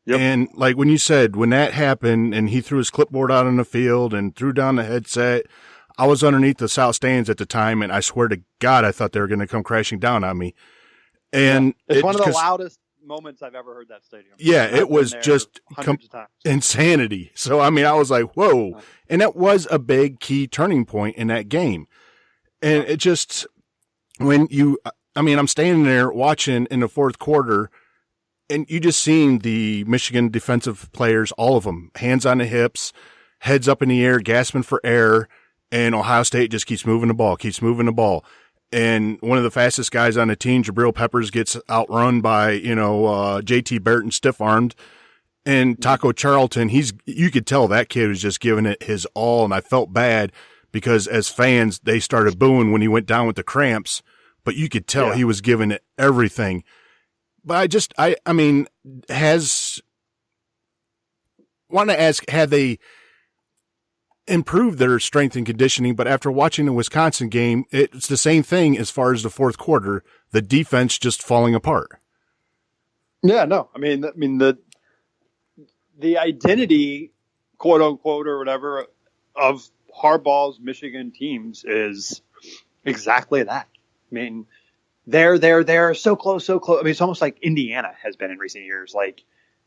Yep. And like when you said, when that happened and he threw his clipboard out on the field and threw down the headset, I was underneath the south stands at the time, and I swear to God, I thought they were going to come crashing down on me. And it's one of the loudest moments I've ever heard that stadium. Yeah, it was just insanity. So, I was like, whoa. And that was a big key turning point in that game. And it just, when you, I'm standing there watching in the fourth quarter, and you just seen the Michigan defensive players, all of them, hands on the hips, heads up in the air, gasping for air. And Ohio State just keeps moving the ball. And one of the fastest guys on the team, Jabril Peppers, gets outrun by, JT Barrett and stiff-armed. And Taco Charlton, you could tell that kid was just giving it his all. And I felt bad because as fans, they started booing when he went down with the cramps. But you could tell he was giving it everything. But want to ask, had they improved their strength and conditioning, but after watching the Wisconsin game, it's the same thing as far as the fourth quarter, the defense just falling apart. Yeah, no, the identity, quote unquote, or whatever, of Harbaugh's Michigan teams is exactly that. They're so close. It's almost like Indiana has been in recent years.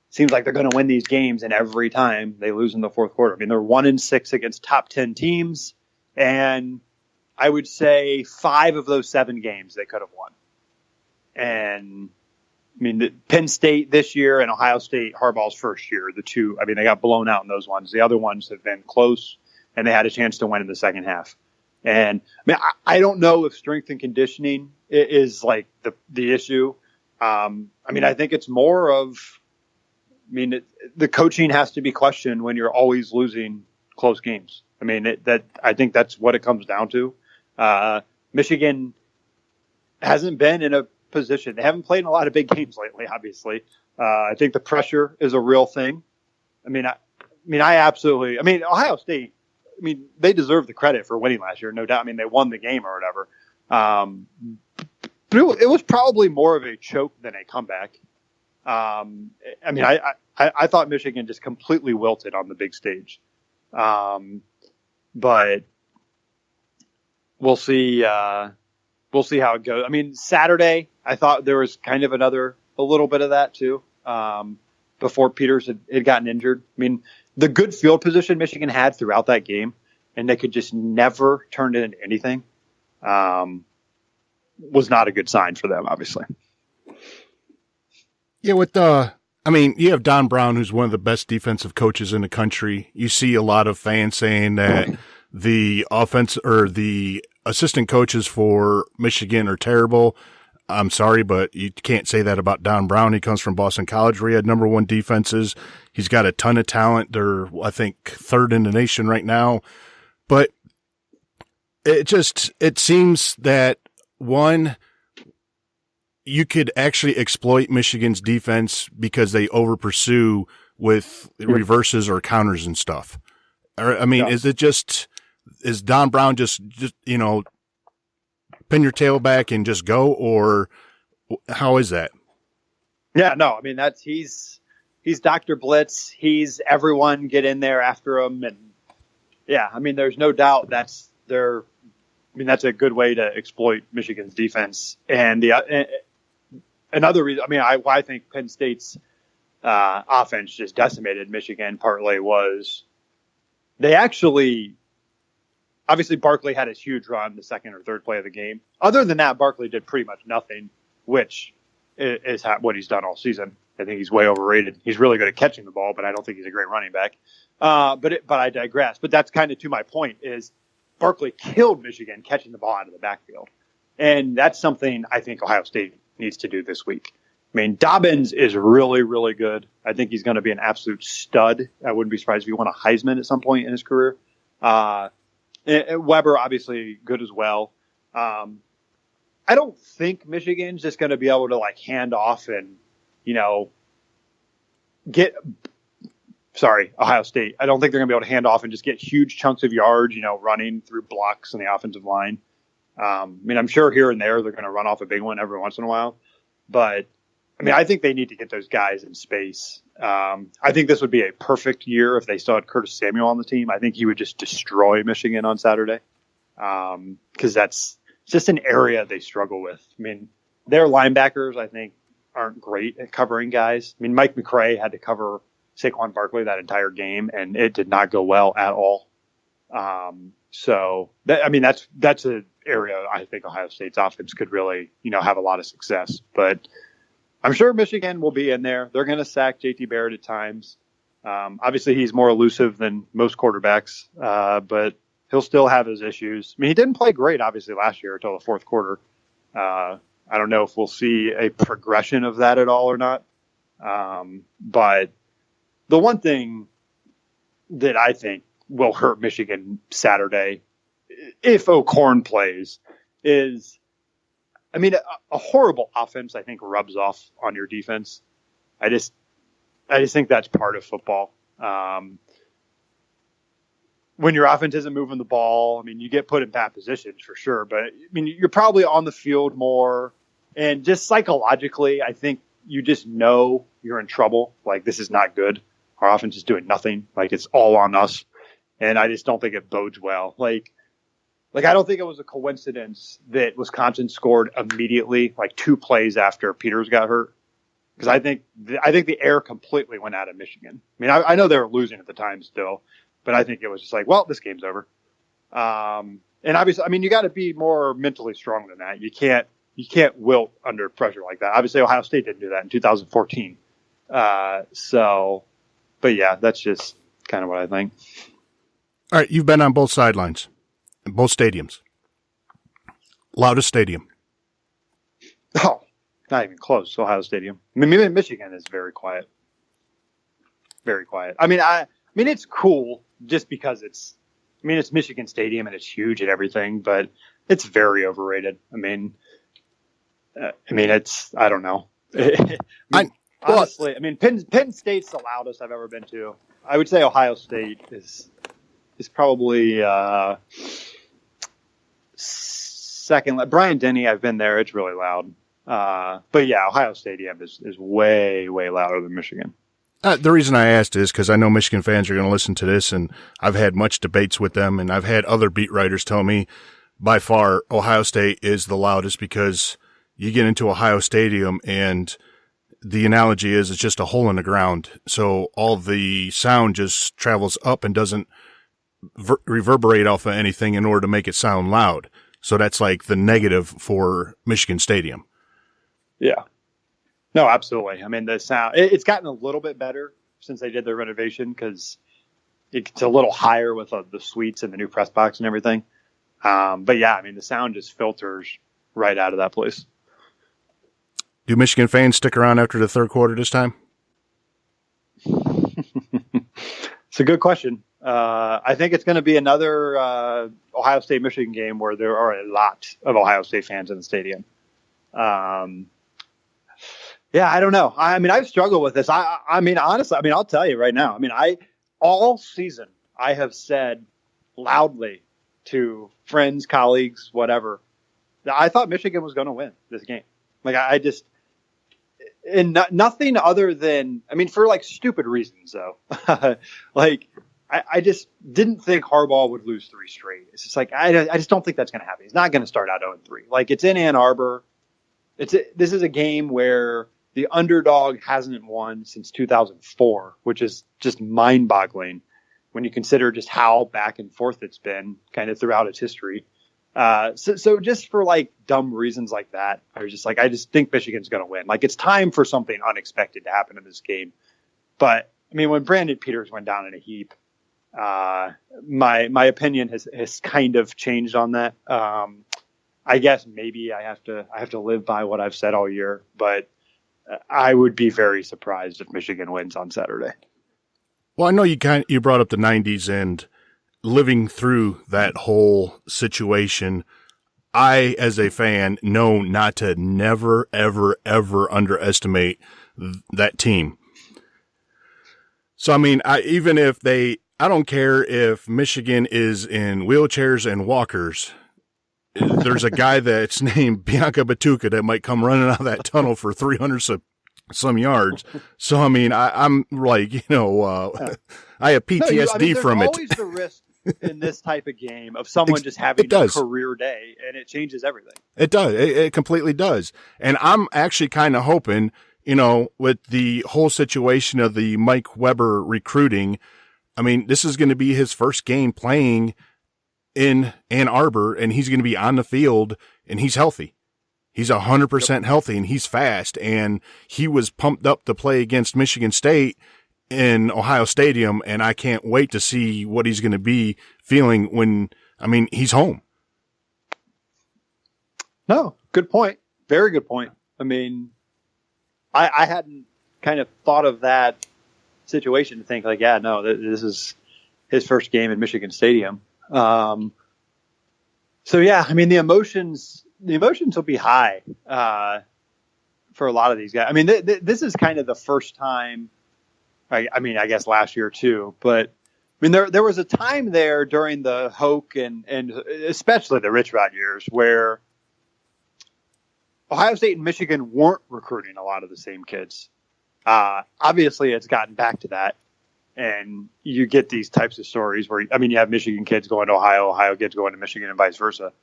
Seems like they're going to win these games, and every time they lose in the fourth quarter. They're 1-6 against top 10 teams, and I would say 5 of those 7 games they could have won. And Penn State this year and Ohio State, Harbaugh's first year, the two, they got blown out in those ones. The other ones have been close, and they had a chance to win in the second half. And I don't know if strength and conditioning is like the issue. I think it's more of, the coaching has to be questioned when you're always losing close games. I think that's what it comes down to. Michigan hasn't been in a position. They haven't played in a lot of big games lately, obviously. I think the pressure is a real thing. Ohio State, they deserve the credit for winning last year, no doubt. They won the game or whatever. But it was probably more of a choke than a comeback. I thought Michigan just completely wilted on the big stage. But we'll see. We'll see how it goes. Saturday, I thought there was kind of a little bit of that too. Before Peters had gotten injured. The good field position Michigan had throughout that game, and they could just never turn it into anything, was not a good sign for them, obviously. Yeah, you have Don Brown, who's one of the best defensive coaches in the country. You see a lot of fans saying that the offense or the assistant coaches for Michigan are terrible. I'm sorry, but you can't say that about Don Brown. He comes from Boston College, where he had number one defenses. He's got a ton of talent. They're, I think, third in the nation right now. But it seems that, one, you could actually exploit Michigan's defense because they over pursue with reverses or counters and stuff. Is Don Brown just pin your tail back and just go, or how is that? Yeah, no, he's Dr. Blitz. He's everyone get in there after him. And yeah, there's no doubt that's a good way to exploit Michigan's defense. And another reason, I think Penn State's offense just decimated Michigan partly was they actually, obviously Barkley had his huge run the second or third play of the game. Other than that, Barkley did pretty much nothing, which is what he's done all season. I think he's way overrated. He's really good at catching the ball, but I don't think he's a great running back. But I digress. But that's kind of to my point is Barkley killed Michigan catching the ball out of the backfield. And that's something I think Ohio State needs to do this week. Dobbins is really, really good. I think he's going to be an absolute stud. I wouldn't be surprised if he won a Heisman at some point in his career. Weber, obviously, good as well. I don't think Michigan's just going to be able to hand off and, Ohio State. I don't think they're going to be able to hand off and just get huge chunks of yards, running through blocks in the offensive line. I'm sure here and there they're going to run off a big one every once in a while. But, I think they need to get those guys in space. I think this would be a perfect year if they still had Curtis Samuel on the team. I think he would just destroy Michigan on Saturday because that's just an area they struggle with. Their linebackers, I think, aren't great at covering guys. Mike McCray had to cover Saquon Barkley that entire game, and it did not go well at all. That's an area I think Ohio State's offense could really, have a lot of success. But I'm sure Michigan will be in there. They're going to sack JT Barrett at times. Obviously, he's more elusive than most quarterbacks, but he'll still have his issues. He didn't play great, obviously, last year until the fourth quarter. I don't know if we'll see a progression of that at all or not. But the one thing that I think will hurt Michigan Saturday, if O'Korn plays, is, a horrible offense, I think, rubs off on your defense. I just think that's part of football. When your offense isn't moving the ball, you get put in bad positions for sure, but you're probably on the field more, and just psychologically, I think you just know you're in trouble. This is not good. Our offense is doing nothing. It's all on us. And I just don't think it bodes well. I don't think it was a coincidence that Wisconsin scored immediately, 2 plays after Peters got hurt. Because I think the air completely went out of Michigan. I know they were losing at the time still, but I think it was just this game's over. And obviously, you got to be more mentally strong than that. You can't you can't wilt under pressure like that. Obviously, Ohio State didn't do that in 2014. But yeah, that's just kind of what I think. All right, you've been on both sidelines, in both stadiums. Loudest stadium. Oh, not even close. Ohio Stadium. I mean, Michigan is very quiet. Very quiet. I mean, it's cool just because it's Michigan Stadium and it's huge and everything, but it's very overrated. I mean, it's, I don't know. Honestly, Penn State's the loudest I've ever been to. I would say Ohio State is probably second. Bryant-Denny, I've been there. It's really loud. But yeah, Ohio Stadium is way, way louder than Michigan. The reason I asked is because I know Michigan fans are going to listen to this, and I've had much debates with them, and I've had other beat writers tell me by far Ohio State is the loudest because you get into Ohio Stadium and the analogy is it's just a hole in the ground. So all the sound just travels up and doesn't reverberate off of anything in order to make it sound loud. So that's like the negative for Michigan Stadium. Yeah. No, absolutely. I mean, the sound, it's gotten a little bit better since they did their renovation because it's a little higher with the suites and the new press box and everything. But yeah, I mean, the sound just filters right out of that place. Do Michigan fans stick around after the third quarter this time? It's a good question. I think it's going to be another Ohio State-Michigan game where there are a lot of Ohio State fans in the stadium. Yeah, I don't know. I mean, I've struggled with this. I mean, honestly, I'll tell you right now. I mean, all season I have said loudly to friends, colleagues, whatever, that I thought Michigan was going to win this game. Like, I just, and nothing other than, I mean, for like stupid reasons though. Like, I just didn't think Harbaugh would lose 3 straight. It's just like, I just don't think that's going to happen. He's not going to start out 0-3. Like, it's in Ann Arbor. This is a game where the underdog hasn't won since 2004, which is just mind-boggling when you consider just how back and forth it's been kind of throughout its history. So just for like dumb reasons like that, I just think Michigan's going to win. Like, it's time for something unexpected to happen in this game. But I mean, when Brandon Peters went down in a heap, my opinion has kind of changed on that. I guess maybe I have to live by what I've said all year, but I would be very surprised if Michigan wins on Saturday. Well, I know you brought up the 90s and living through that whole situation. I, as a fan, know not to never, ever, ever underestimate that team. So, I mean, I don't care if Michigan is in wheelchairs and walkers. There's a guy that's named Bianca Batuka that might come running out of that tunnel for 300 some yards. So, I mean, I'm like, I have PTSD from it. There's always the risk in this type of game of someone just having a career day, and it changes everything. It does. It completely does. And I'm actually kind of hoping, with the whole situation of the Mike Weber recruiting, I mean, this is going to be his first game playing in Ann Arbor, and he's going to be on the field, and he's healthy. He's 100% healthy, and he's fast, and he was pumped up to play against Michigan State in Ohio Stadium, and I can't wait to see what he's going to be feeling when, he's home. No, good point. Very good point. I mean, I hadn't kind of thought of that situation to think like, yeah, no, this is his first game in Michigan Stadium. So yeah, I mean, the emotions will be high, for a lot of these guys. I mean, this is kind of the first time, I guess last year too, but I mean, there was a time there during the Hoke and especially the Rich Rod years where Ohio State and Michigan weren't recruiting a lot of the same kids. Obviously it's gotten back to that. And you get these types of stories where, you have Michigan kids going to Ohio kids going to Michigan, and vice versa.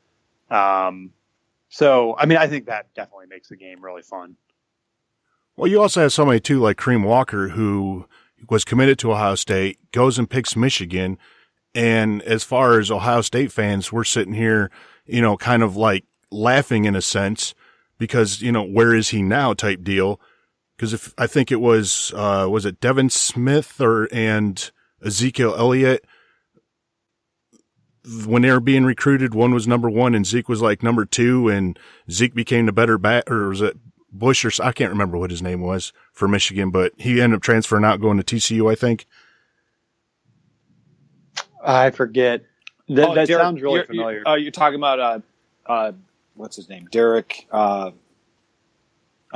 So, I think that definitely makes the game really fun. Well, you also have somebody, too, like Kareem Walker, who was committed to Ohio State, goes and picks Michigan. And as far as Ohio State fans, we're sitting here, kind of like laughing in a sense because, where is he now type deal? Because I think it was it Devin Smith and Ezekiel Elliott, when they were being recruited, one was number 1 and Zeke was like number 2, and Zeke became the better bat, or was it Bush, or I can't remember what his name was for Michigan, but he ended up transferring out, going to TCU, I think. I forget. That Derek, sounds really familiar. You're talking about what's his name? Derek. I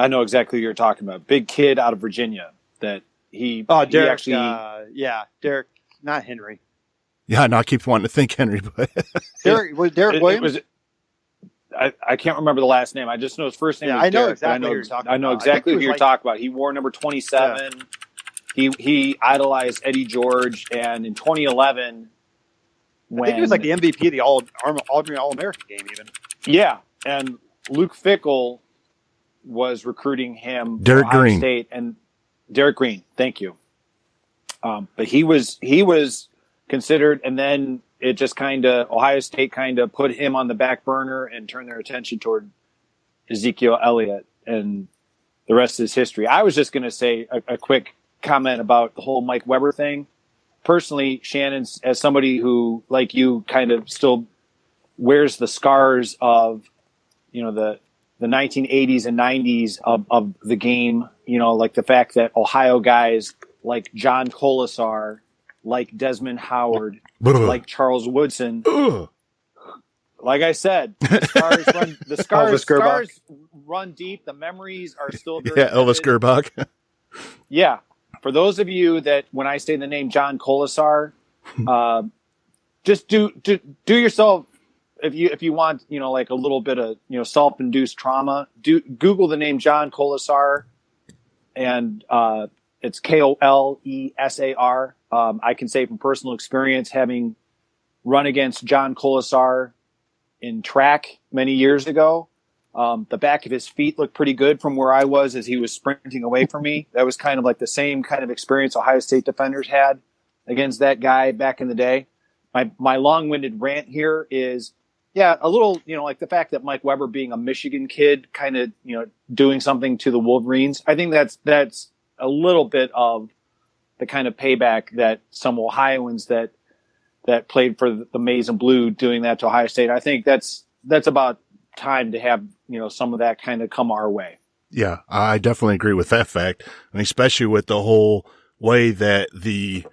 know exactly who you're talking about. Big kid out of Virginia that he. Oh, Derek. He actually, Derek, not Henry. Yeah, no, I keep wanting to think Henry, but Derek Williams. I can't remember the last name. I just know his first name. Yeah, was I know Derek, exactly who you're talking about. I know exactly who you're talking about. He wore number 27. Yeah. He idolized Eddie George, and in 2011, I think he was like the MVP of the All-American game, even. Yeah, and Luke Fickell was recruiting him. Derek Green. State, and Derek Green. Thank you. But he was considered, and then it just Ohio State put him on the back burner and turned their attention toward Ezekiel Elliott, and the rest is history. I was just going to say a quick comment about the whole Mike Weber thing. Personally, Shannon, as somebody who, like you, still wears the scars of, the 1980s and 90s of the game, like the fact that Ohio guys like John Colasar, like Desmond Howard, like Charles Woodson. Like I said, the scars run deep. The memories are still very Elvis Gerbach. Yeah. For those of you that, when I say the name John Colasar, just do yourself, if you want, like a little bit of, self-induced trauma, Google the name John Colasar, and it's Kolesar. I can say from personal experience, having run against John Colasar in track many years ago, the back of his feet looked pretty good from where I was as he was sprinting away from me. That was kind of like the same kind of experience Ohio State defenders had against that guy back in the day. My long-winded rant here is, a little, like the fact that Mike Weber, being a Michigan kid, doing something to the Wolverines. I think that's a little bit of the kind of payback that some Ohioans that played for the Maize and Blue doing that to Ohio State. I think that's about time to have, some of that come our way. Yeah, I definitely agree with that fact. And especially with the whole way that the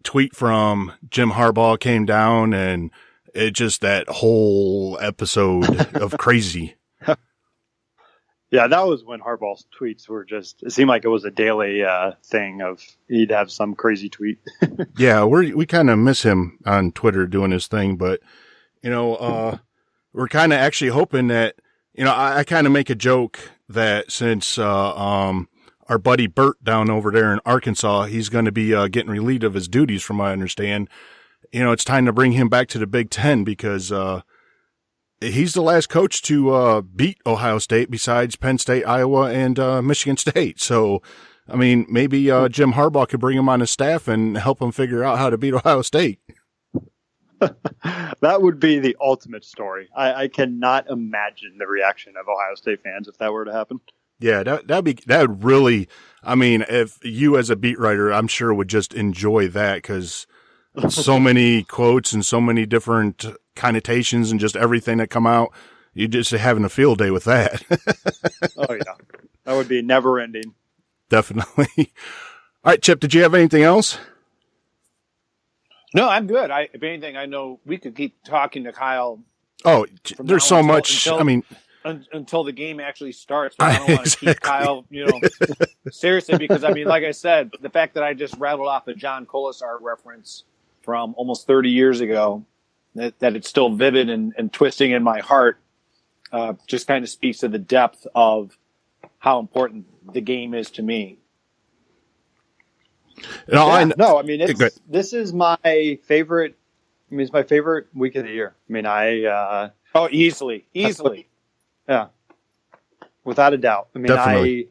tweet from Jim-Haurbaugh came down, and it just, that whole episode of crazy. Yeah, that was when Harbaugh's tweets were just, it seemed like it was a daily thing of he'd have some crazy tweet. Yeah, we kind of miss him on Twitter doing his thing, but, we're kind of actually hoping that, I kind of make a joke that since our buddy Bert down over there in Arkansas, he's going to be getting relieved of his duties, from what I understand. It's time to bring him back to the Big Ten, because he's the last coach to beat Ohio State besides Penn State, Iowa, and Michigan State. So, I mean, maybe Jim-Haurbaugh could bring him on his staff and help him figure out how to beat Ohio State. That would be the ultimate story. I cannot imagine the reaction of Ohio State fans if that were to happen. Yeah, that would really, I mean, if you as a beat writer, I'm sure would just enjoy that, because so many quotes and so many different connotations and just everything that come out, you're just having a field day with that. Oh yeah, that would be never ending. Definitely. All right, Chip, did you have anything else? No, I'm good. If anything, I know we could keep talking to Kyle. Oh, there's so much. Until the game actually starts. But I don't want to keep Kyle, seriously, because like I said, the fact that I just rattled off a John Colasar reference from almost 30 years ago, that it's still vivid and twisting in my heart, just kind of speaks to the depth of how important the game is to me. This is my favorite. It's my favorite week of the year. Easily. Yeah, without a doubt. Definitely.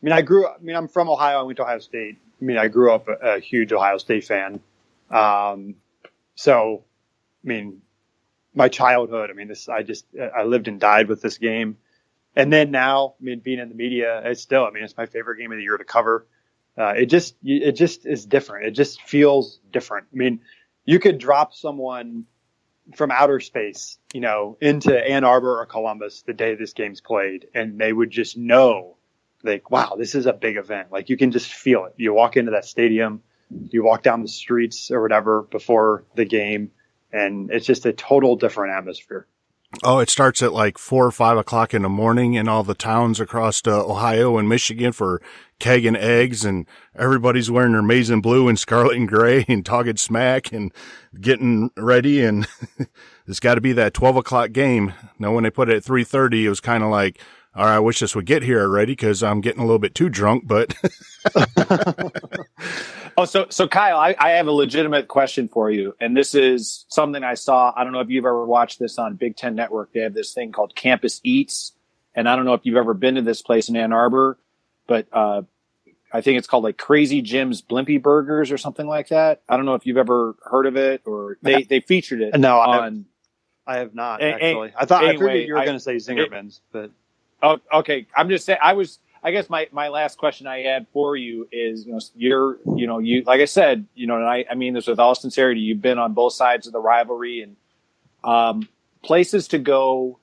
I grew up. I'm from Ohio. I went to Ohio State. I grew up a huge Ohio State fan. So, my childhood. I lived and died with this game, And then now, I mean, being in the media, it's my favorite game of the year to cover. It just is different. It just feels different. I mean, you could drop someone from outer space, into Ann Arbor or Columbus the day this game's played, and they would just know, like, wow, this is a big event. Like, you can just feel it. You walk into that stadium, you walk down the streets or whatever before the game, and it's just a total different atmosphere. Oh, it starts at like 4 or 5 o'clock in the morning in all the towns across Ohio and Michigan for keg and eggs, and everybody's wearing their maize and blue and scarlet and gray and talking smack and getting ready. And it's got to be that 12 o'clock game. Now, when they put it at 3:30, it was kind of like, all right, I wish this would get here already because I'm getting a little bit too drunk, but. So Kyle, I have a legitimate question for you. And this is something I saw. I don't know if you've ever watched this on Big Ten Network. They have this thing called Campus Eats. And I don't know if you've ever been to this place in Ann Arbor, but I think it's called like Crazy Jim's Blimpie Burgers or something like that. I don't know if you've ever heard of it, or they featured it. No, on. I have not, actually. I figured you were going to say Zingerman's, but. Oh, okay. I'm just saying, I guess my last question I had for you is, you, like I said, and I mean this with all sincerity, you've been on both sides of the rivalry, and places to go,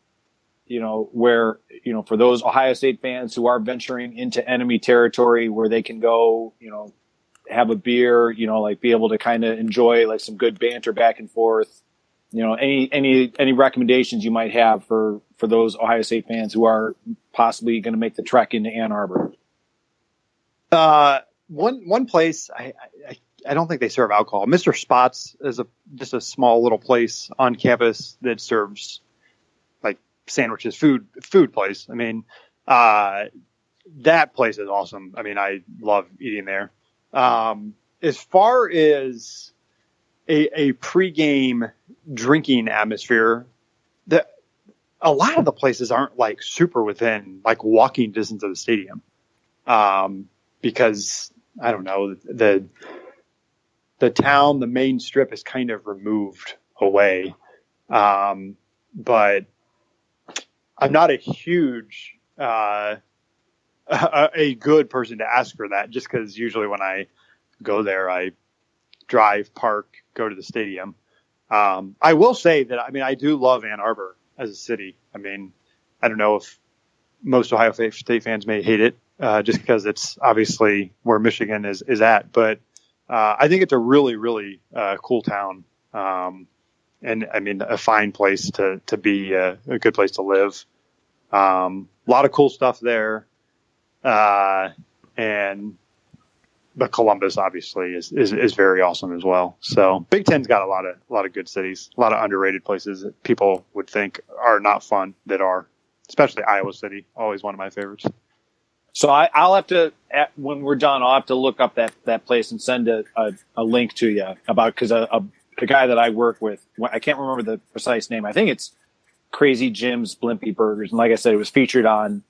where, for those Ohio State fans who are venturing into enemy territory, where they can go, have a beer, like be able to kind of enjoy like some good banter back and forth. Any recommendations you might have for those Ohio State fans who are possibly going to make the trek into Ann Arbor? One place, I don't think they serve alcohol. Mr. Spots is just a small little place on campus that serves like sandwiches, food place. I mean, that place is awesome. I mean, I love eating there. As far as a pregame drinking atmosphere, a lot of the places aren't like super within like walking distance of the stadium, because I don't know, the town, the main strip is kind of removed away. But I'm not a huge a good person to ask for that, just because usually when I go there, I drive, park, go to the stadium. I will say that, I mean, I do love Ann Arbor as a city. I mean, I don't know if most Ohio State fans may hate it, just because it's obviously where Michigan is at. But I think it's a really, really cool town. And I mean, a fine place to be, a good place to live. A lot of cool stuff there. But Columbus obviously is very awesome as well. So Big Ten's got a lot of good cities, a lot of underrated places that people would think are not fun that are, especially Iowa City, always one of my favorites. So I'll have to, when we're done, I'll have to look up that place and send a link to you because the guy that I work with, I can't remember the precise name. I think it's Crazy Jim's Blimpie Burgers. And like I said, it was featured on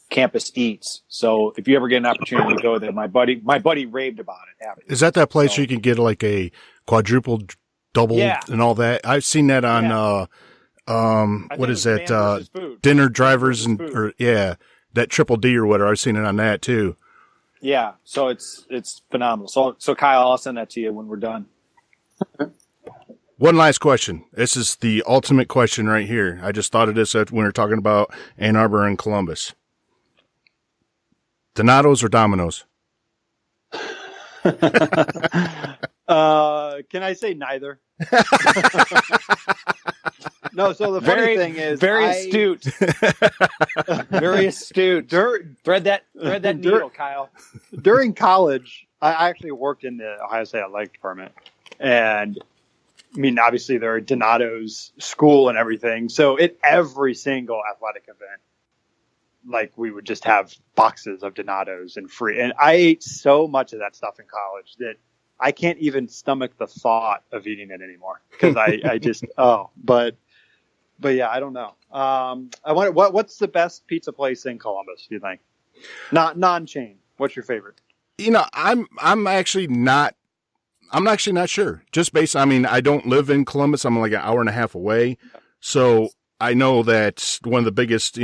Campus Eats. So if you ever get an opportunity to go there, my buddy raved about it. Is that place where you can get like a quadruple double and all that? I've seen that on, what is that? Dinner Drivers that Triple D or whatever. I've seen it on that too. Yeah. So it's phenomenal. So Kyle, I'll send that to you when we're done. One last question. This is the ultimate question right here. I just thought of this when we were talking about Ann Arbor and Columbus. Donatos or Domino's? Can I say neither? No. So the funny thing is, very astute. Very astute. Thread that needle, Kyle. During college, I actually worked in the Ohio State Athletic Department, and I mean, obviously there are Donatos school and everything. So at every single athletic event, like we would just have boxes of Donatos and free. And I ate so much of that stuff in college that I can't even stomach the thought of eating it anymore. Cause I just, but yeah, I don't know. I wonder what's the best pizza place in Columbus, do you think? Not non-chain. What's your favorite? I'm actually not sure. Just based, I mean, I don't live in Columbus. I'm like an hour and a half away. So I know that one of the biggest,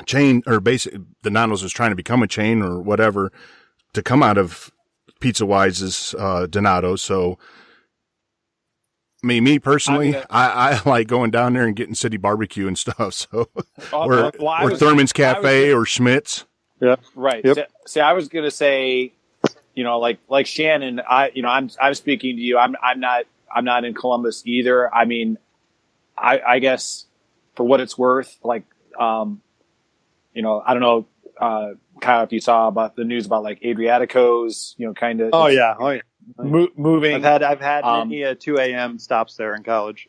chain, or basically Donato's was trying to become a chain or whatever to come out of Pizza Wise's Donato's. So, me personally, I like going down there and getting city barbecue and stuff. So, or Thurman's Cafe or Schmidt's. Yeah, right. Yep. See, I was gonna say, like Shannon, I'm speaking to you. I'm not in Columbus either. I mean, I guess for what it's worth, like, I don't know, Kyle, if you saw about the news about like Adriatico's, kind of. Oh yeah. Moving. I've had many 2 a.m. stops there in college.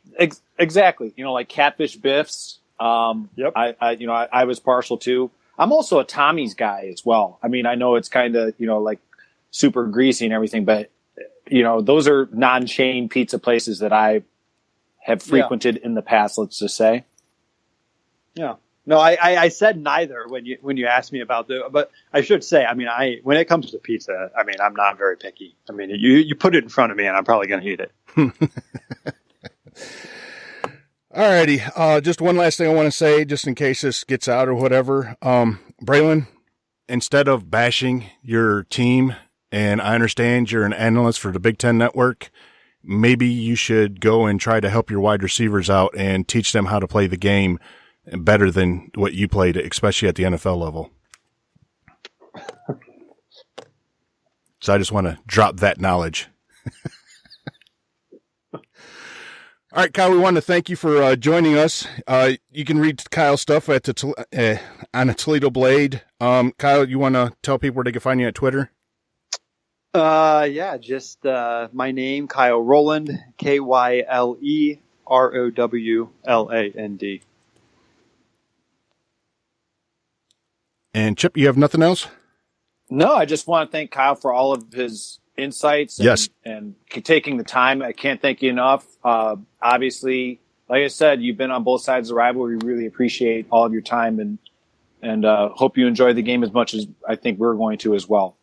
Exactly. Like Catfish Biff's. Yep. I was partial to. I'm also a Tommy's guy as well. I mean, I know it's kind of, like super greasy and everything, but those are non-chain pizza places that I have frequented in the past, let's just say. Yeah. No, I said neither when you asked me about but I should say, when it comes to pizza, I'm not very picky. You put it in front of me and I'm probably going to eat it. Alrighty. Just one last thing I want to say, just in case this gets out or whatever. Braylon, instead of bashing your team, and I understand you're an analyst for the Big Ten Network, maybe you should go and try to help your wide receivers out and teach them how to play the game better than what you played, especially at the NFL level. So I just want to drop that knowledge. All right, Kyle, we want to thank you for joining us. You can read Kyle's stuff at on the Toledo Blade. Kyle, you want to tell people where they can find you at Twitter? Just my name, Kyle Rowland, KYLEROWLAND. And Chip, you have nothing else? No, I just want to thank Kyle for all of his insights and taking the time. I can't thank you enough. Obviously, like I said, you've been on both sides of the rivalry. We really appreciate all of your time and hope you enjoy the game as much as I think we're going to as well.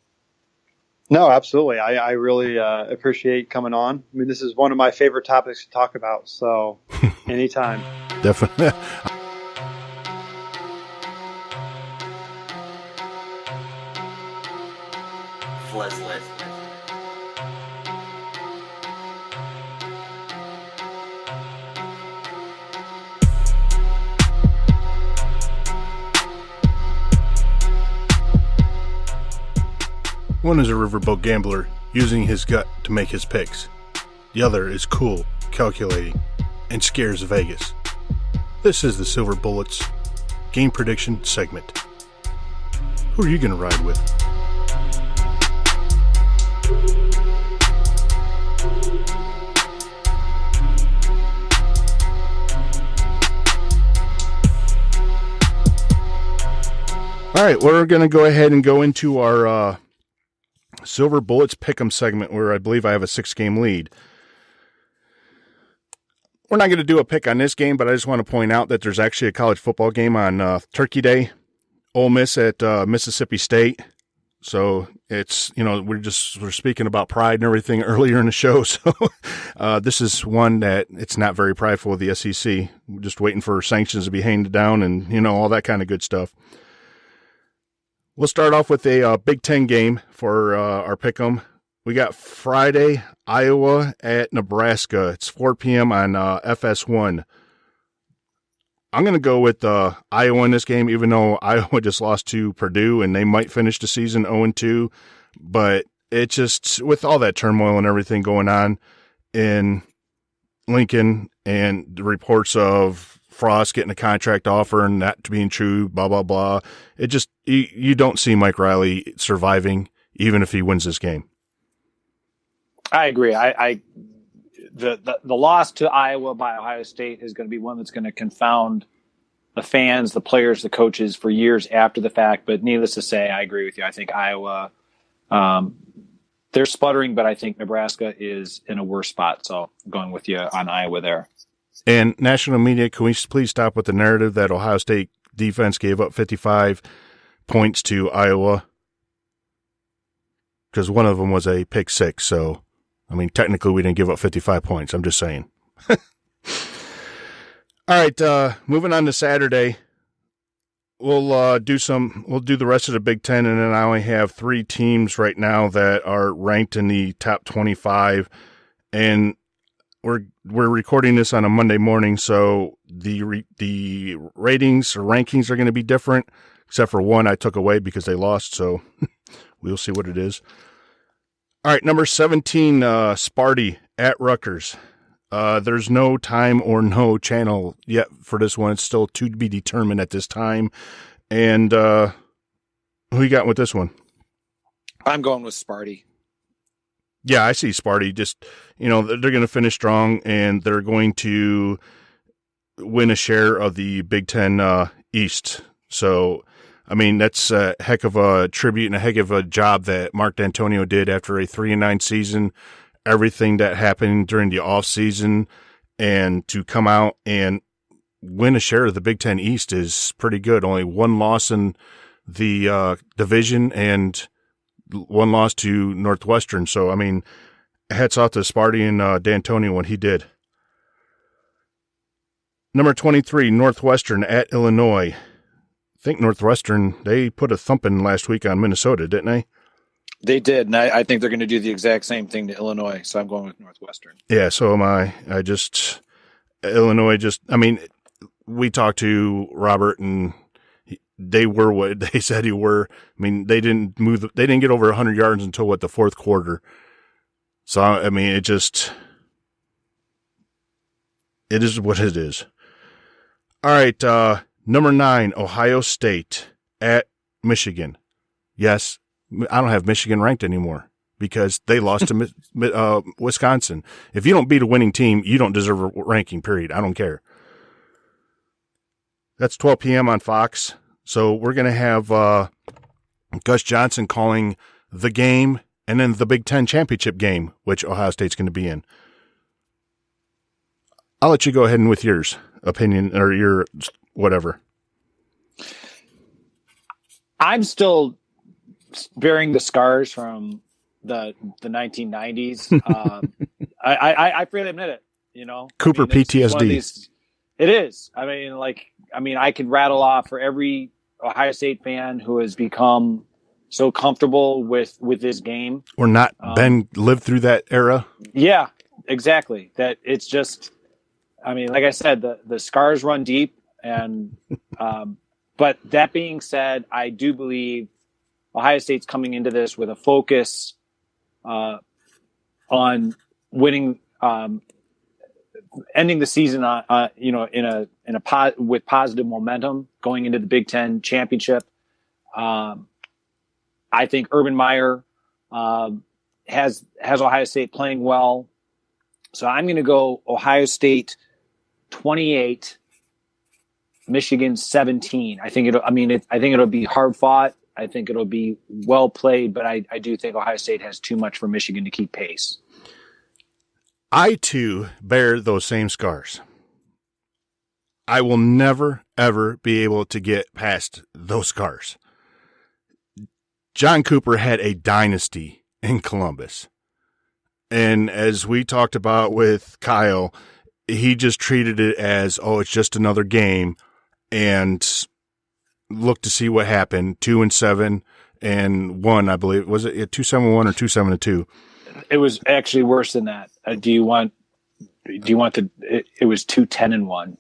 No, absolutely. I really appreciate coming on. This is one of my favorite topics to talk about. So anytime. Definitely. One is a riverboat gambler using his gut to make his picks. The other is cool, calculating, and scares Vegas. This is the Silver Bullets game prediction segment. Who are you going to ride with? All right, we're going to go ahead and go into our Silver Bullets Pick'em segment, where I believe I have a 6-game lead. We're not going to do a pick on this game, but I just want to point out that there's actually a college football game on Turkey Day. Ole Miss at Mississippi State. So it's, we're speaking about pride and everything earlier in the show. So this is one that it's not very prideful of the SEC. We're just waiting for sanctions to be handed down and, all that kind of good stuff. We'll start off with a Big Ten game for our pick'em. We got Friday, Iowa at Nebraska. It's 4 p.m. on FS1. I'm going to go with Iowa in this game, even though Iowa just lost to Purdue, and they might finish the season 0-2. But it just, with all that turmoil and everything going on in Lincoln and the reports of Frost getting a contract offer and that being true, blah, blah, blah. It just, you don't see Mike Riley surviving, even if he wins this game. I agree. The loss to Iowa by Ohio State is going to be one that's going to confound the fans, the players, the coaches for years after the fact. But needless to say, I agree with you. I think Iowa, they're sputtering, but I think Nebraska is in a worse spot. So I'm going with you on Iowa there. And national media, can we please stop with the narrative that Ohio State defense gave up 55 points to Iowa? Because one of them was a pick six. So, technically we didn't give up 55 points. I'm just saying. All right, moving on to Saturday. we'll do the rest of the Big Ten, and then I only have 3 teams right now that are ranked in the top 25, and we're recording this on a Monday morning, so the ratings or rankings are going to be different, except for one I took away because they lost, so we'll see what it is. All right, number 17, Sparty at Rutgers. There's no time or no channel yet for this one. It's still to be determined at this time. And who you got with this one? I'm going with Sparty. Yeah, I see Sparty. Just, they're going to finish strong, and they're going to win a share of the Big Ten East. So, I mean, that's a heck of a tribute and a heck of a job that Mark D'Antonio did after a 3-9 season. Everything that happened during the off season, and to come out and win a share of the Big Ten East is pretty good. Only one loss in the division and one loss to Northwestern. So, I mean, hats off to Sparty and D'Antonio what he did. Number 23, Northwestern at Illinois. I think Northwestern, they put a thumping last week on Minnesota, didn't they? They did, and I think they're going to do the exact same thing to Illinois, so I'm going with Northwestern. Yeah, so am I. Illinois we talked to Robert, and they were what they said they were. I mean, they didn't get over 100 yards until, the fourth quarter. So, I mean, it is what it is. All right, number 9, Ohio State at Michigan. Yes, I don't have Michigan ranked anymore because they lost to Wisconsin. If you don't beat a winning team, you don't deserve a ranking, period. I don't care. That's 12 p.m. on Fox. So we're going to have Gus Johnson calling the game and then the Big Ten championship game, which Ohio State's going to be in. I'll let you go ahead and with yours opinion or your whatever. I'm still bearing the scars from the 1990s. I freely admit it. Cooper PTSD. It is. I could rattle off for every Ohio State fan who has become so comfortable with this game or not lived through that era. Yeah, exactly. That it's just. Like I said, the scars run deep, and but that being said, I do believe Ohio State's coming into this with a focus on winning, ending the season with positive momentum going into the Big Ten championship. I think Urban-Meyer has Ohio State playing well, so I'm going to go Ohio State 28, Michigan 17. I think it'll be hard fought. I think it'll be well played, but I do think Ohio State has too much for Michigan to keep pace. I, too, bear those same scars. I will never, ever be able to get past those scars. John Cooper had a dynasty in Columbus. And as we talked about with Kyle, he just treated it as, it's just another game, and look to see what happened. 2-7 and 1, I believe. Was it 2-7-1 or 2-7-2? It was actually worse than that. Do you want it was 2-10-1.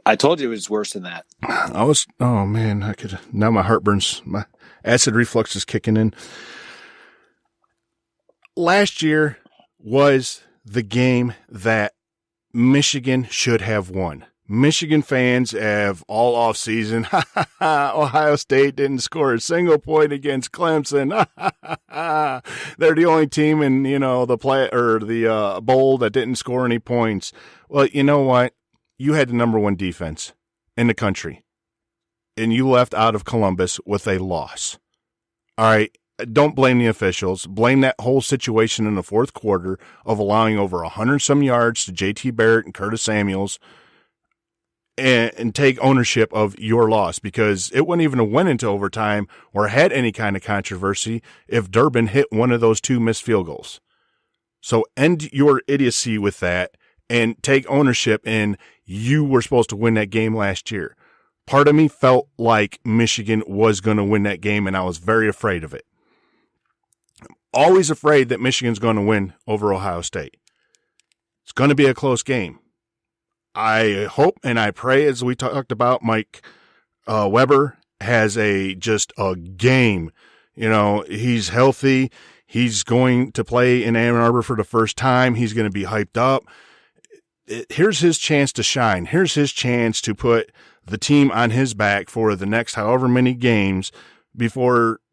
I told you it was worse than that. Now my heartburn's, my acid reflux is kicking in. Last year was the game that Michigan should have won. Michigan fans have all off season. Ohio State didn't score a single point against Clemson. They're the only team in, the bowl that didn't score any points. Well, you know what? You had the number 1 defense in the country, and you left out of Columbus with a loss. All right. Don't blame the officials. Blame that whole situation in the fourth quarter of allowing over 100-some yards to J.T. Barrett and Curtis Samuels, and take ownership of your loss, because it wouldn't even have went into overtime or had any kind of controversy if Durbin hit one of those 2 missed field goals. So end your idiocy with that and take ownership in you were supposed to win that game last year. part of me felt like Michigan was going to win that game, and I was very afraid of it. Always afraid that Michigan's going to win over Ohio State. It's going to be a close game. I hope and I pray, as we talked about, Mike Weber has just a game. You know, he's healthy. He's going to play in Ann Arbor for the first time. He's going to be hyped up. Here's his chance to shine. Here's his chance to put the team on his back for the next however many games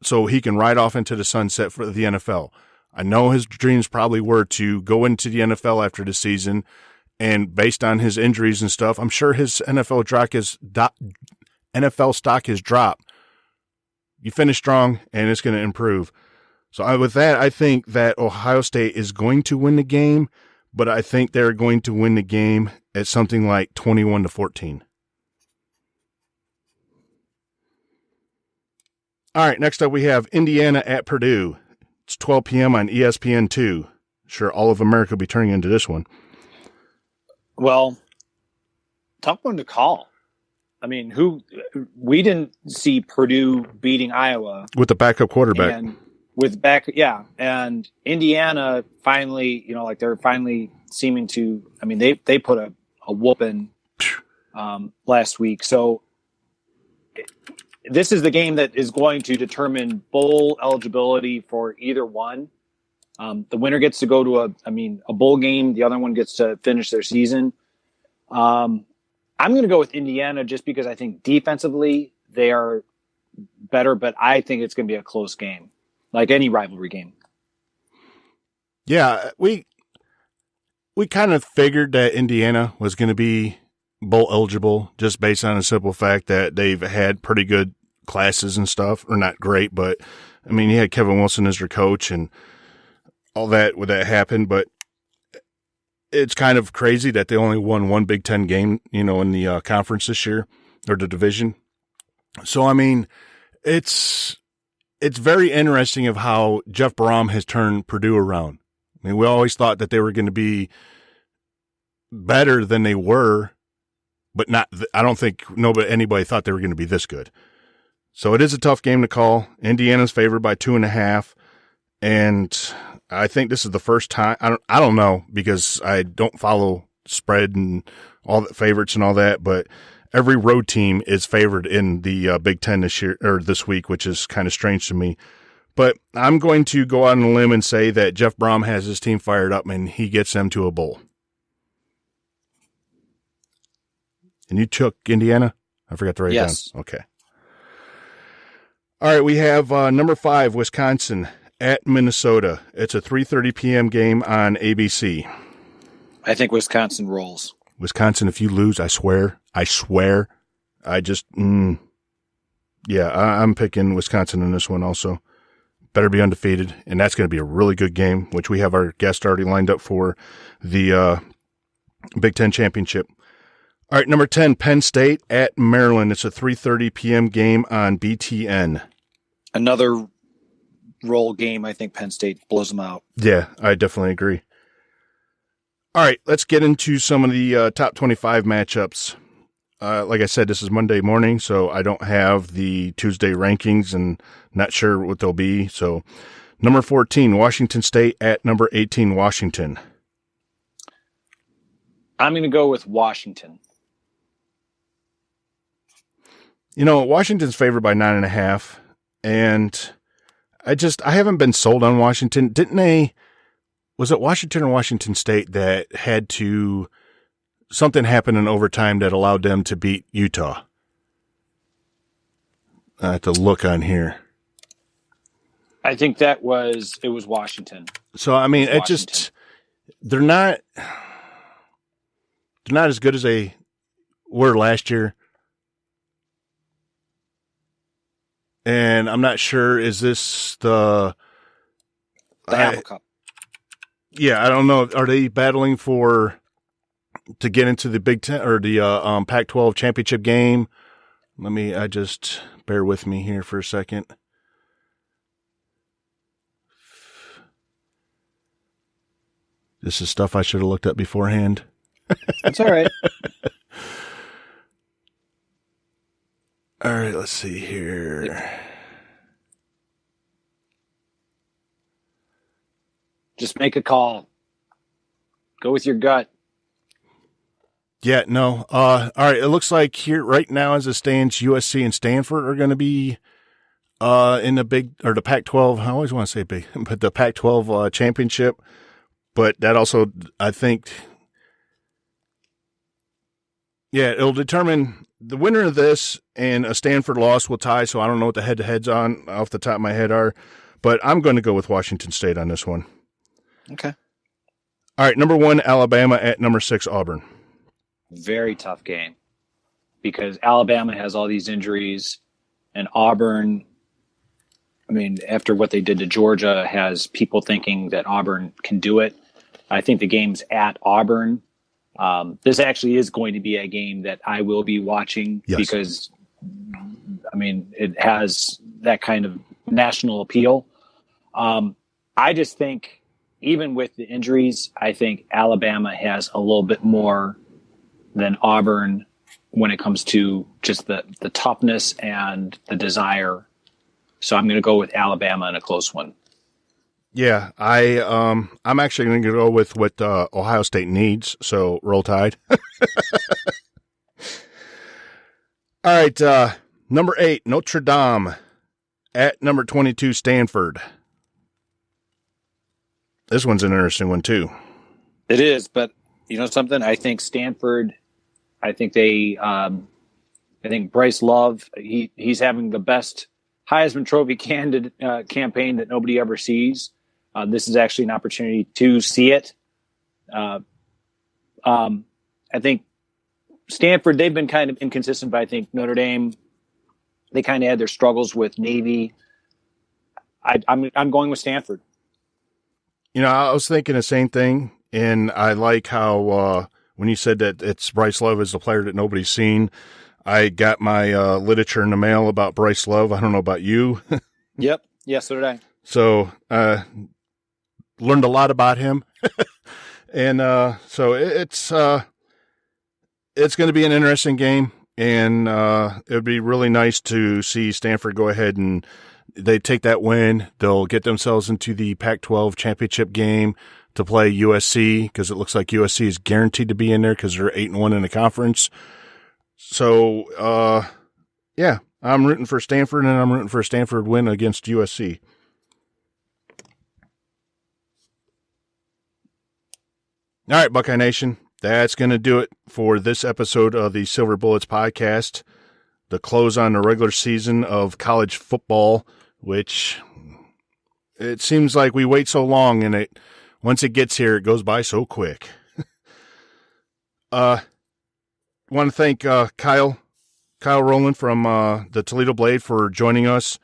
so he can ride off into the sunset for the NFL. I know his dreams probably were to go into the NFL after the season, and based on his injuries and stuff, I'm sure his NFL stock has dropped. You finish strong, and it's going to improve. So with that, I think that Ohio State is going to win the game, but I think they're going to win the game at something like 21-14. All right, next up we have Indiana at Purdue. It's 12 p.m. on ESPN2. Sure, all of America will be turning into this one. Well, tough one to call. I mean, we didn't see Purdue beating Iowa with the backup quarterback. And Indiana finally, they're finally seeming to. I mean, they put a whooping last week. So this is the game that is going to determine bowl eligibility for either one. The winner gets to go to a bowl game. The other one gets to finish their season. I'm going to go with Indiana just because I think defensively they are better, but I think it's going to be a close game, like any rivalry game. Yeah, we kind of figured that Indiana was going to be bowl eligible just based on the simple fact that they've had pretty good classes and stuff, or not great, but I mean, you had Kevin Wilson as your coach and all that would that happen, but it's kind of crazy that they only won one Big Ten game, in the conference this year, or the division. So, I mean, it's very interesting of how Jeff Brom has turned Purdue around. I mean, we always thought that they were going to be better than they were, but not. I don't think anybody thought they were going to be this good. So it is a tough game to call. Indiana's favored by 2.5, and I think this is the first time. I don't know because I don't follow spread and all the favorites and all that, but every road team is favored in the Big Ten this week, which is kind of strange to me. But I'm going to go out on a limb and say that Jeff Brom has his team fired up and he gets them to a bowl. And you took Indiana? I forgot to write it down. Okay. All right, we have number 5, Wisconsin at Minnesota. It's a 3:30 p.m. game on ABC. I think Wisconsin rolls. Wisconsin, if you lose, I swear. I just, I'm picking Wisconsin in this one also. Better be undefeated, and that's going to be a really good game, which we have our guest already lined up for the Big Ten Championship. All right, number 10, Penn State at Maryland. It's a 3:30 p.m. game on BTN. Another roll game. I think Penn State blows them out. Yeah, I definitely agree. All right, let's get into some of the top 25 matchups. Like I said, this is Monday morning, so I don't have the Tuesday rankings and not sure what they'll be. So number 14, Washington State at number 18, Washington. I'm going to go with Washington. Washington's favored by 9.5, and I haven't been sold on Washington. Didn't they? Was it Washington or Washington State that had something happened in overtime that allowed them to beat Utah? I have to look on here. I think it was Washington. So, I mean, they're not as good as they were last year. And I'm not sure, is this the Apple Cup? Yeah, I don't know. Are they battling to get into the Big Ten or the Pac-12 championship game? Just bear with me here for a second. This is stuff I should have looked up beforehand. That's all right. let's see here. Just make a call. Go with your gut. Yeah, no. All right. It looks like here right now, as it stands, USC and Stanford are going to be in the Pac-12. I always want to say big, but the Pac-12 championship. But that also, I think, yeah, it'll determine the winner of this, and a Stanford loss will tie. So I don't know what the head-to-heads on off the top of my head are, but I'm going to go with Washington State on this one. Okay. All right, number 1, Alabama at number 6, Auburn. Very tough game because Alabama has all these injuries, and Auburn, I mean, after what they did to Georgia, has people thinking that Auburn can do it. I think the game's at Auburn. This actually is going to be a game that I will be watching because, I mean, it has that kind of national appeal. I just think, even with the injuries, I think Alabama has a little bit more than Auburn when it comes to just the toughness and the desire. So I'm going to go with Alabama in a close one. Yeah, I'm actually going to go with what Ohio State needs. So roll Tide. All right, number 8, Notre Dame at number 22, Stanford. This one's an interesting one too. It is, but you know something? I think Stanford. I think Bryce Love. He's having the best Heisman Trophy campaign that nobody ever sees. This is actually an opportunity to see it. I think Stanford, they've been kind of inconsistent, but I think Notre Dame, they kind of had their struggles with Navy. I'm going with Stanford. You know, I was thinking the same thing, and I like how when you said that it's Bryce Love as the player that nobody's seen, I got my literature in the mail about Bryce Love. I don't know about you. Yep. Yeah, so did I. So learned a lot about him. And so it's going to be an interesting game, and it would be really nice to see Stanford go ahead and they take that win. They'll get themselves into the Pac-12 championship game to play USC, because it looks like USC is guaranteed to be in there because they're 8-1 in the conference. So, yeah, I'm rooting for Stanford, and I'm rooting for a Stanford win against USC. All right, Buckeye Nation, that's going to do it for this episode of the Silver Bullets podcast, the close on the regular season of college football, which it seems like we wait so long, and once it gets here, it goes by so quick. Want to thank Kyle Rowland from the Toledo Blade for joining us.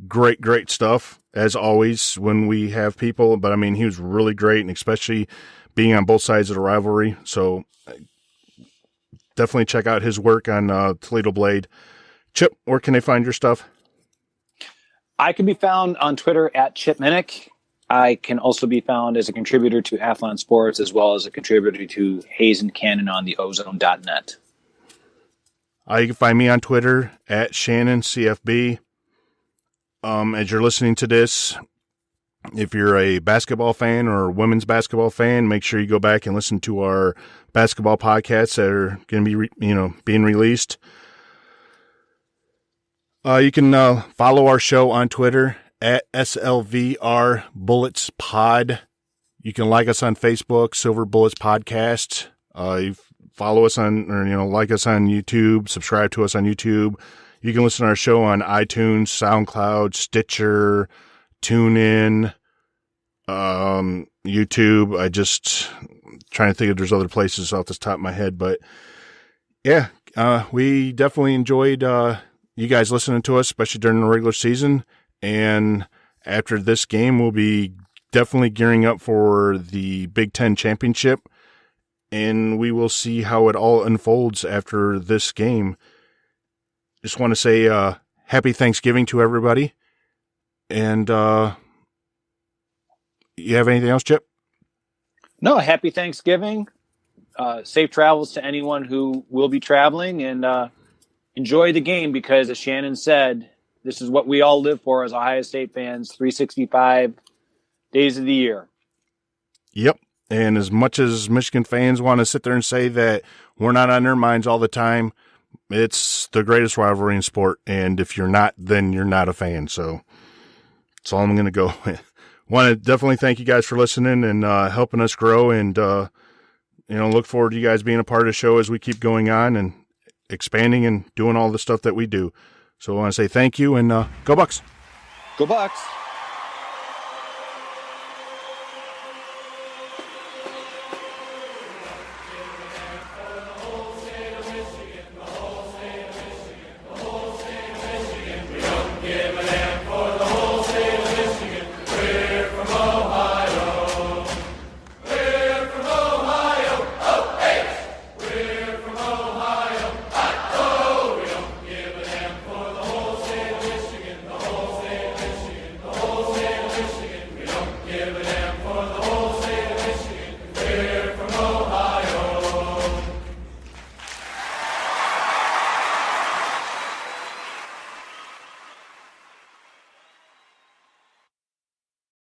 Great stuff, as always, when we have people. But, I mean, he was really great, and especially being on both sides of the rivalry. So definitely check out his work on Toledo Blade. Chip, where can they find your stuff? I can be found on Twitter at Chip Minnich. I can also be found as a contributor to Athlon Sports, as well as a contributor to Hayes and Cannon on the ozone.net. You can find me on Twitter at Shannon CFB. As you're listening to this, if you're a basketball fan or a women's basketball fan, make sure you go back and listen to our basketball podcasts that are going to be, being released. You can follow our show on Twitter at SLVR Bullets Pod. You can like us on Facebook, Silver Bullets Podcast. You follow us on, like us on YouTube, subscribe to us on YouTube. You can listen to our show on iTunes, SoundCloud, Stitcher, TuneIn, YouTube. I just trying to think if there's other places off the top of my head, but yeah, we definitely enjoyed you guys listening to us, especially during the regular season. And after this game, we'll be definitely gearing up for the Big Ten championship, and we will see how it all unfolds after this game. Just want to say happy Thanksgiving to everybody. And you have anything else, Chip? No, happy Thanksgiving. Safe travels to anyone who will be traveling. And, enjoy the game because, as Shannon said, this is what we all live for as Ohio State fans, 365 days of the year. Yep. And as much as Michigan fans want to sit there and say that we're not on their minds all the time, it's the greatest rivalry in sport. And if you're not, then you're not a fan. So that's all I'm going to go with. Want to definitely thank you guys for listening and helping us grow, and look forward to you guys being a part of the show as we keep going on and expanding and doing all the stuff that we do. So I want to say thank you, and go Bucks. Go Bucks.